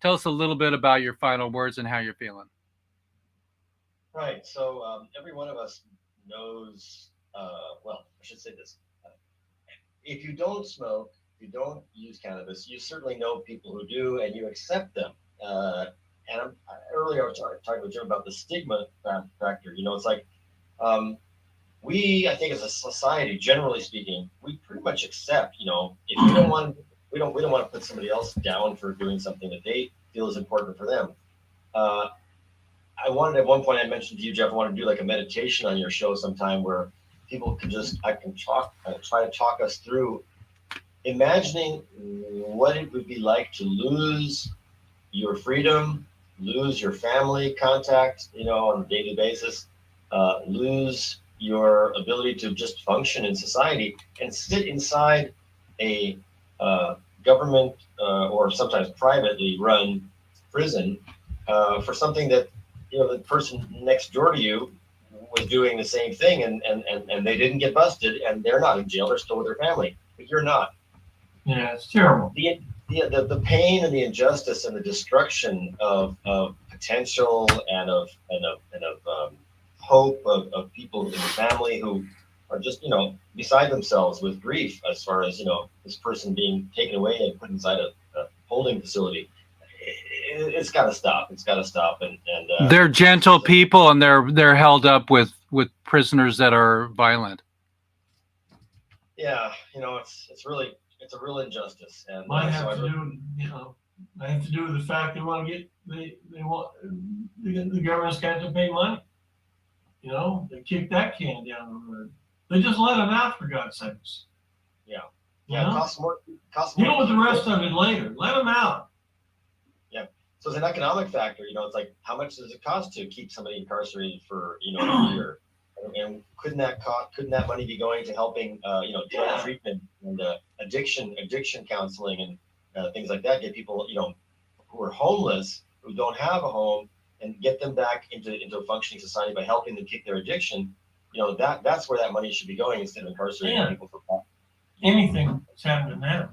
Tell us a little bit about your final words and how you're feeling. Right. So every one of us knows, well, I should say this. If you don't smoke, if you don't use cannabis, you certainly know people who do, and you accept them. Earlier I was talking with Jim about the stigma factor. It's like I think as a society, generally speaking, we pretty much accept. If you don't want, we don't want to put somebody else down for doing something that they feel is important for them. I wanted at one point, I mentioned to you, Jeff, I want to do like a meditation on your show sometime where people can try to talk us through imagining what it would be like to lose your freedom, lose your family contact, on a daily basis, lose your ability to just function in society and sit inside a government or sometimes privately run prison for something that the person next door to you was doing the same thing, and they didn't get busted, and they're not in jail; they're still with their family, but you're not. Yeah, it's terrible. The pain and the injustice and the destruction of potential and of hope of people in the family who are just beside themselves with grief as far as this person being taken away and put inside a holding facility. It's got to stop. It's got to stop. And they're gentle people, and they're held up with prisoners that are violent. Yeah, it's a real injustice. And might have to do with the fact they want to get they want the government's got to pay money. They kick that can down the road. They just let them out, for God's sakes. Yeah. It costs more. Deal with the rest of it later. Let them out. So it's an economic factor, it's like, how much does it cost to keep somebody incarcerated for, a year? And couldn't that money be going to helping, drug treatment and addiction counseling and things like that, get people, who are homeless who don't have a home and get them back into a functioning society by helping them kick their addiction. That's where that money should be going instead of incarcerating people for profit. Anything that's happening now.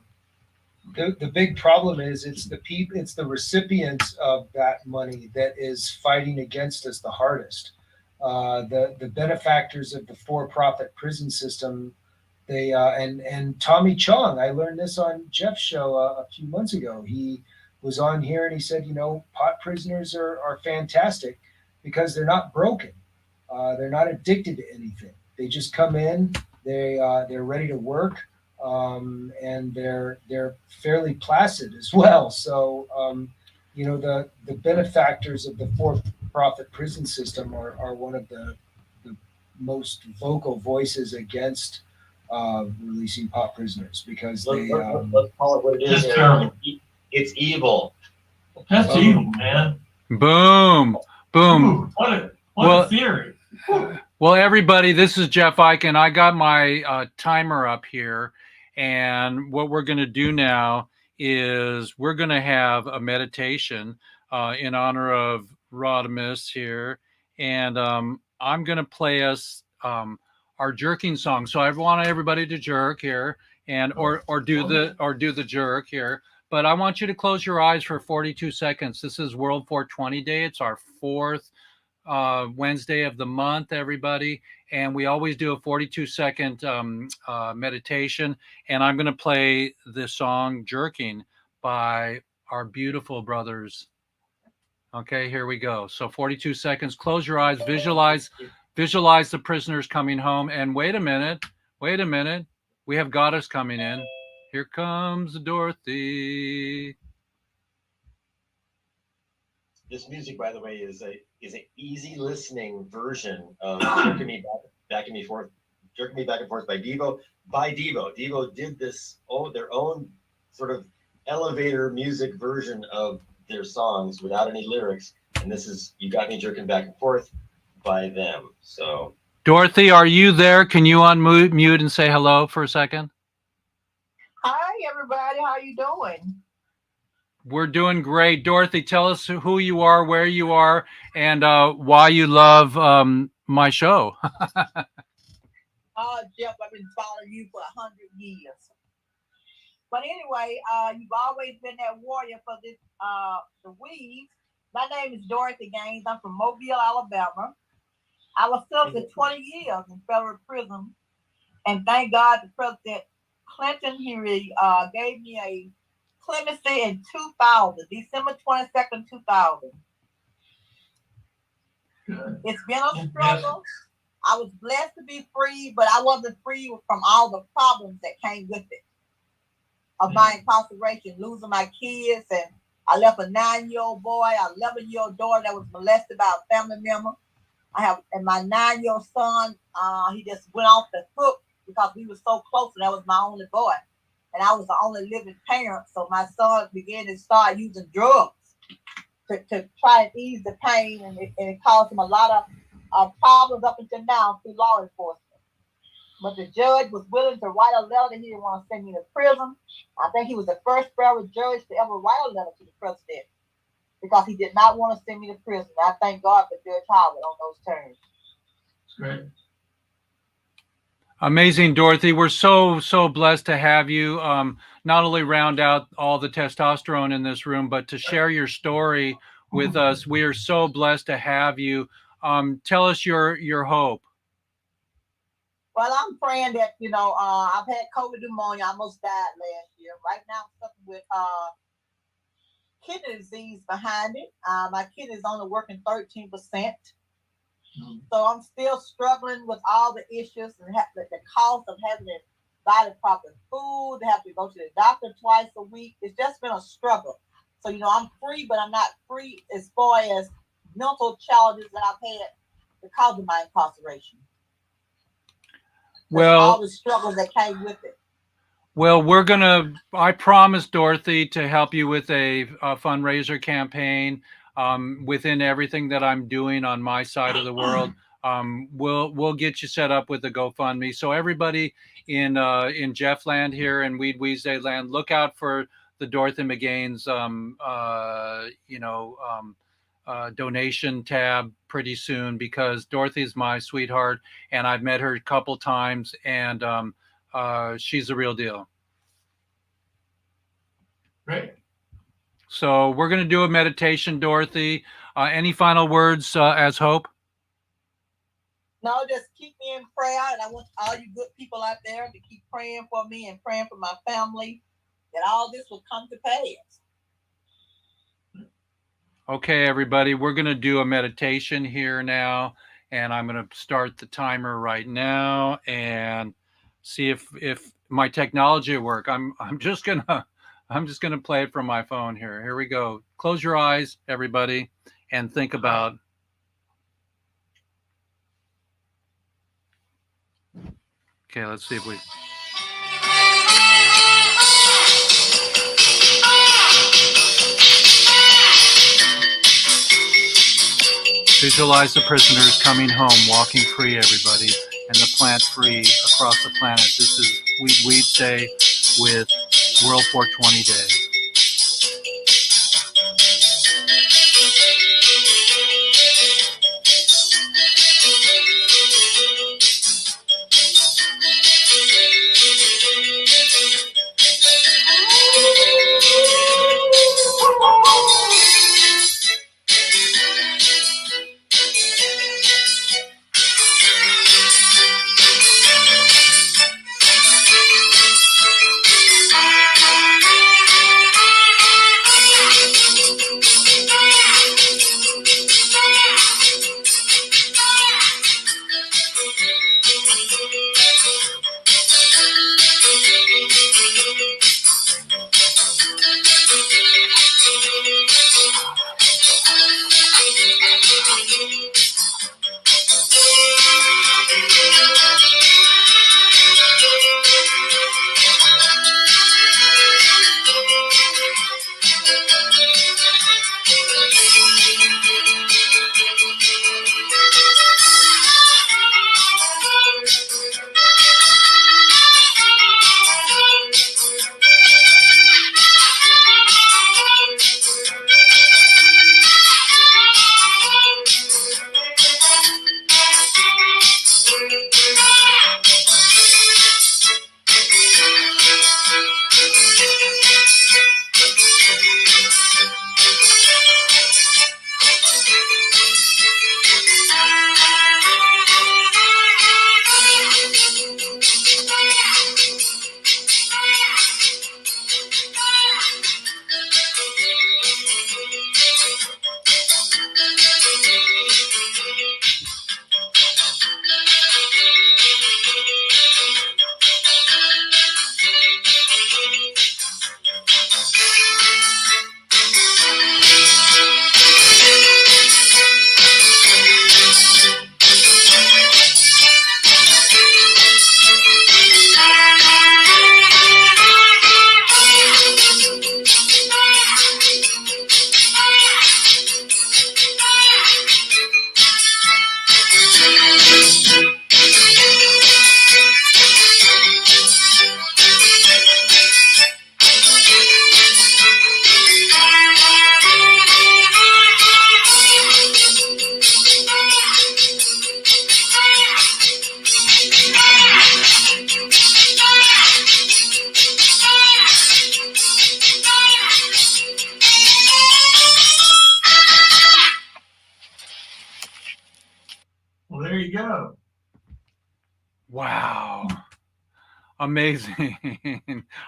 The big problem is it's the recipients of that money that is fighting against us the hardest. The benefactors of the for-profit prison system, they and Tommy Chong, I learned this on Jeff's show a few months ago. He was on here and he said, pot prisoners are fantastic because they're not broken. They're not addicted to anything. They just come in, they're ready to work. And they're fairly placid as well. So, the benefactors of the for-profit prison system are one of the most vocal voices against releasing pot prisoners because let's call it what it is. It's evil. That's evil, man. Boom. Ooh, what a theory. Well, everybody, this is Jeff Eichen. I got my timer up here. And what we're going to do now is we're going to have a meditation in honor of Rodimus here. And I'm going to play us our jerking song. So I want everybody to jerk here and or do the jerk here. But I want you to close your eyes for 42 seconds. This is World 420 Day. It's our fourth Wednesday of the month, everybody. And we always do a 42-second meditation. And I'm going to play the song Jerking by our beautiful brothers. Okay, here we go. So 42 seconds. Close your eyes. Visualize the prisoners coming home. And wait a minute. We have Goddess coming in. Here comes Dorothy. This music, by the way, is an easy listening version of Jerking Me Back and Forth by Devo. Devo did this their own sort of elevator music version of their songs without any lyrics, and this is You Got Me Jerking Back and Forth by them. So, Dorothy, are you there? Can you unmute and say hello for a second? Hi, everybody. How you doing? We're doing great. Dorothy, tell us who you are, where you are, and why you love my show. Jeff, I've been following you for 100 years. But anyway, you've always been that warrior for this, the Weeds. My name is Dorothy Gaines. I'm from Mobile, Alabama. I was sentenced to 20 years in federal prison. And thank God the President Clinton, he gave me a clemency in 2000, December 22nd, 2000. Good. It's been a struggle. I was blessed to be free, but I wasn't free from all the problems that came with it. Of my incarceration, losing my kids, and I left a 9-year-old boy, a 11-year-old daughter that was molested by a family member. And my 9-year-old son, he just went off the hook because we were so close, and that was my only boy. And I was the only living parent, so my son began to start using drugs to try and ease the pain, and it caused him a lot of problems up until now through law enforcement. But the judge was willing to write a letter that he didn't want to send me to prison. I think he was the first federal judge to ever write a letter to the president because he did not want to send me to prison. I thank God for Judge Howard on those terms. Great. Amazing, Dorothy. We're so blessed to have you. Not only round out all the testosterone in this room, but to share your story with us. We are so blessed to have you. Tell us your hope. Well, I'm praying that, I've had COVID pneumonia. I almost died last year. Right now, I'm suffering with kidney disease behind it. My kidney is only working 13%. So I'm still struggling with all the issues and the cost of having to buy the proper food, have to go to the doctor twice a week. It's just been a struggle. So, I'm free, but I'm not free as far as mental challenges that I've had because of my incarceration. Well, all the struggles that came with it. Well, I promise, Dorothy, to help you with a fundraiser campaign within everything that I'm doing on my side of the world. We'll get you set up with the GoFundMe. So everybody in Jeff land here and Weedsday land, look out for the Dorothy McGain's donation tab pretty soon, because Dorothy's my sweetheart, and I've met her a couple times, and she's the real deal. Great. So we're going to do a meditation, Dorothy. Any final words as Hope? No, just keep me in prayer, and I want all you good people out there to keep praying for me and praying for my family, that all this will come to pass. Okay, everybody, we're going to do a meditation here now, and I'm going to start the timer right now and see if my technology will work. I'm just gonna play it from my phone here. Here we go. Close your eyes, everybody, and think about. Okay, let's see if we. Visualize the prisoners coming home, walking free, everybody, and the plant free across the planet. This is Weedsday with World 420 Day. Well, there you go. Wow. Amazing.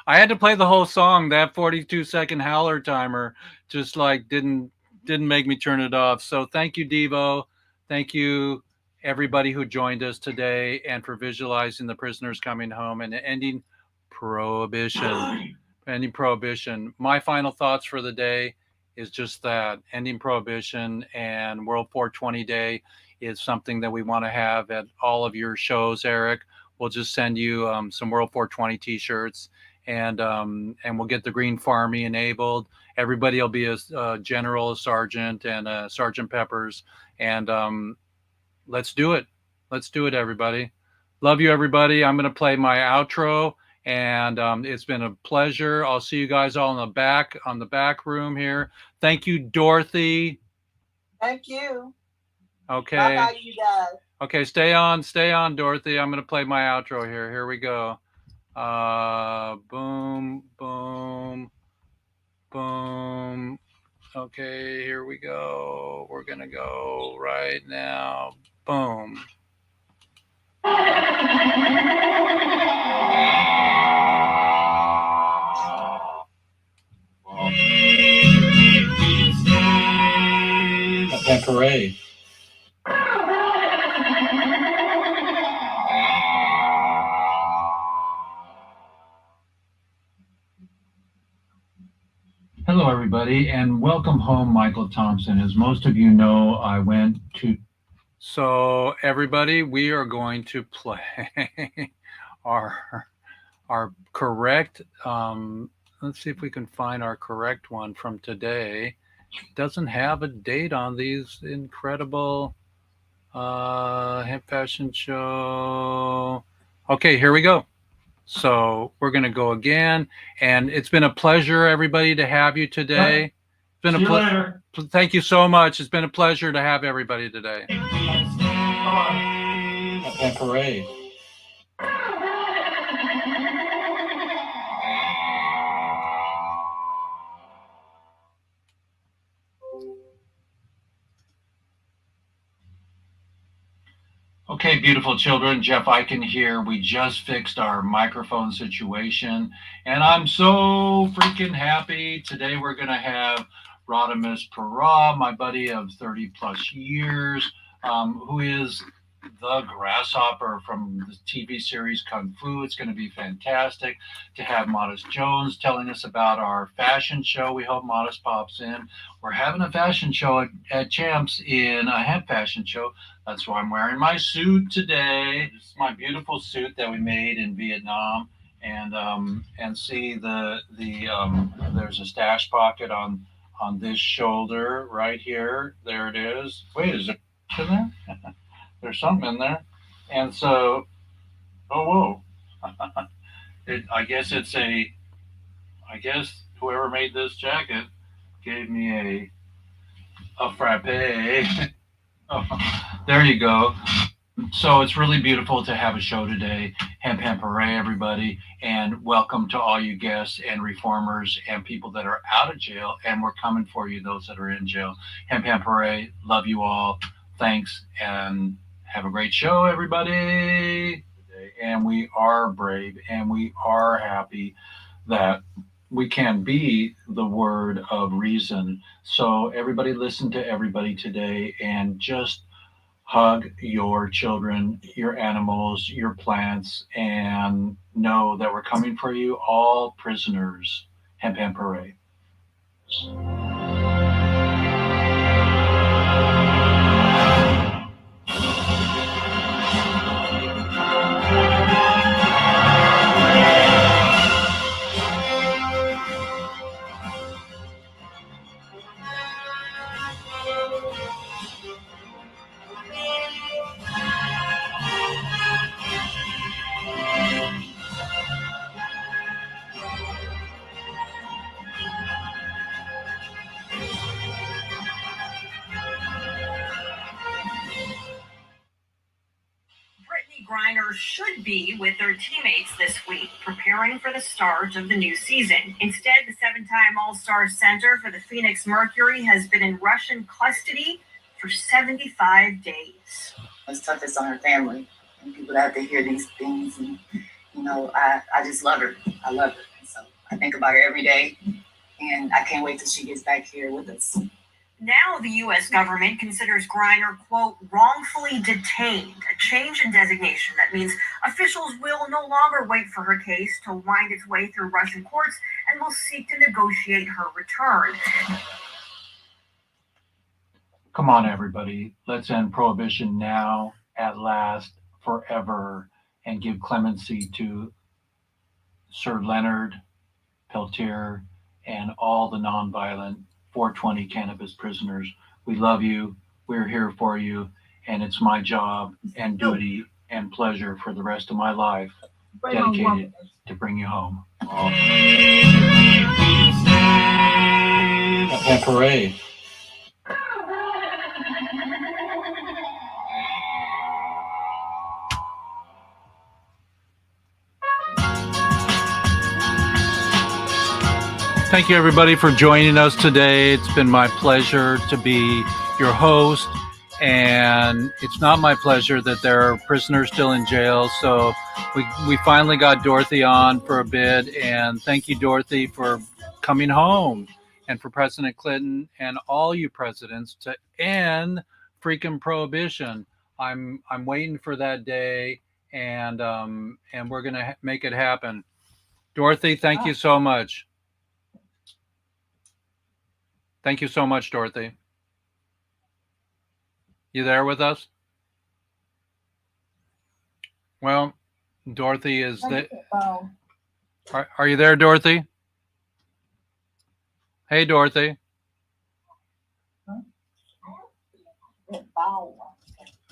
I had to play the whole song. That 42-second howler timer just like didn't make me turn it off. So thank you, Devo. Thank you, everybody who joined us today, and for visualizing the prisoners coming home and ending prohibition. Ending prohibition. My final thoughts for the day is just that: ending prohibition, and World 420 Day is something that we want to have at all of your shows, Eric. We'll just send you some World 420 T-shirts, and we'll get the Green Farmy enabled. Everybody will be a general, a sergeant, and a Sergeant Peppers, and let's do it. Let's do it, everybody. Love you, everybody. I'm going to play my outro, And it's been a pleasure. I'll see you guys all in the back room here. Thank you, Dorothy. Thank you. Okay. Bye bye, you guys. Okay, stay on, Dorothy. I'm gonna play my outro here. Here we go. Boom, boom, boom. Okay, here we go. We're gonna go right now. Boom. That parade. Hello, everybody, and welcome home, Michael Thompson. As most of you know, I went to. So, everybody, we are going to play our correct. Let's see if we can find our correct one from today. It doesn't have a date on these incredible hemp fashion show. Okay, here we go. So we're going to go again. And it's been a pleasure, everybody, to have you today. It's been See you later. Thank you so much. It's been a pleasure to have everybody today. That parade. Okay, beautiful children, Jeff Eichen here. We just fixed our microphone situation, and I'm so freaking happy. Today we're going to have Rodimus Para, my buddy of 30 plus years, who is the grasshopper from the TV series Kung Fu. It's going to be fantastic to have Modest Jones telling us about our fashion show. We hope Modest pops in. We're having a fashion show at Champs in a hemp fashion show. That's why I'm wearing my suit today. This is my beautiful suit that we made in Vietnam. And see there's a stash pocket on this shoulder right here. There it is. Wait, is it in there? There's something in there. And so, oh, whoa. I guess whoever made this jacket gave me a frappe. Oh, there you go. So it's really beautiful to have a show today. Hemp hooray, everybody. And welcome to all you guests and reformers and people that are out of jail. And we're coming for you, those that are in jail. Hemp hooray. Love you all. Thanks. And have a great show, everybody. And we are brave and we are happy that we can be the word of reason. So everybody listen to everybody today and just hug your children, your animals, your plants, and know that we're coming for you, all prisoners. Hemp hooray. Brittany Griner should be with their teammates this week, preparing for the start of the new season. Instead, the seven-time All-Star center for the Phoenix Mercury has been in Russian custody for 75 days. It's toughest on her family and people that have to hear these things. And, I just love her. I love her. And so I think about her every day, and I can't wait till she gets back here with us. Now the U.S. government considers Griner, quote, wrongfully detained, a change in designation that means officials will no longer wait for her case to wind its way through Russian courts and will seek to negotiate her return. Come on, everybody. Let's end prohibition now, at last, forever, and give clemency to Sir Leonard Peltier and all the nonviolent 420 cannabis prisoners. We love you. We're here for you. And it's my job and duty and pleasure for the rest of my life dedicated to bring you home. That parade. Thank you, everybody, for joining us today. It's been my pleasure to be your host, and it's not my pleasure that there are prisoners still in jail. So we finally got Dorothy on for a bit, and thank you, Dorothy, for coming home, and for President Clinton and all you presidents to end freaking prohibition. I'm waiting for that day, and we're gonna make it happen. Dorothy, thank you so much. Thank you so much, Dorothy. You there with us? Well, Dorothy is the. Are you there, Dorothy? Hey, Dorothy.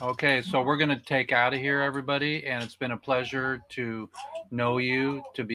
Okay, so we're going to take out of here, everybody. And it's been a pleasure to know you, to be.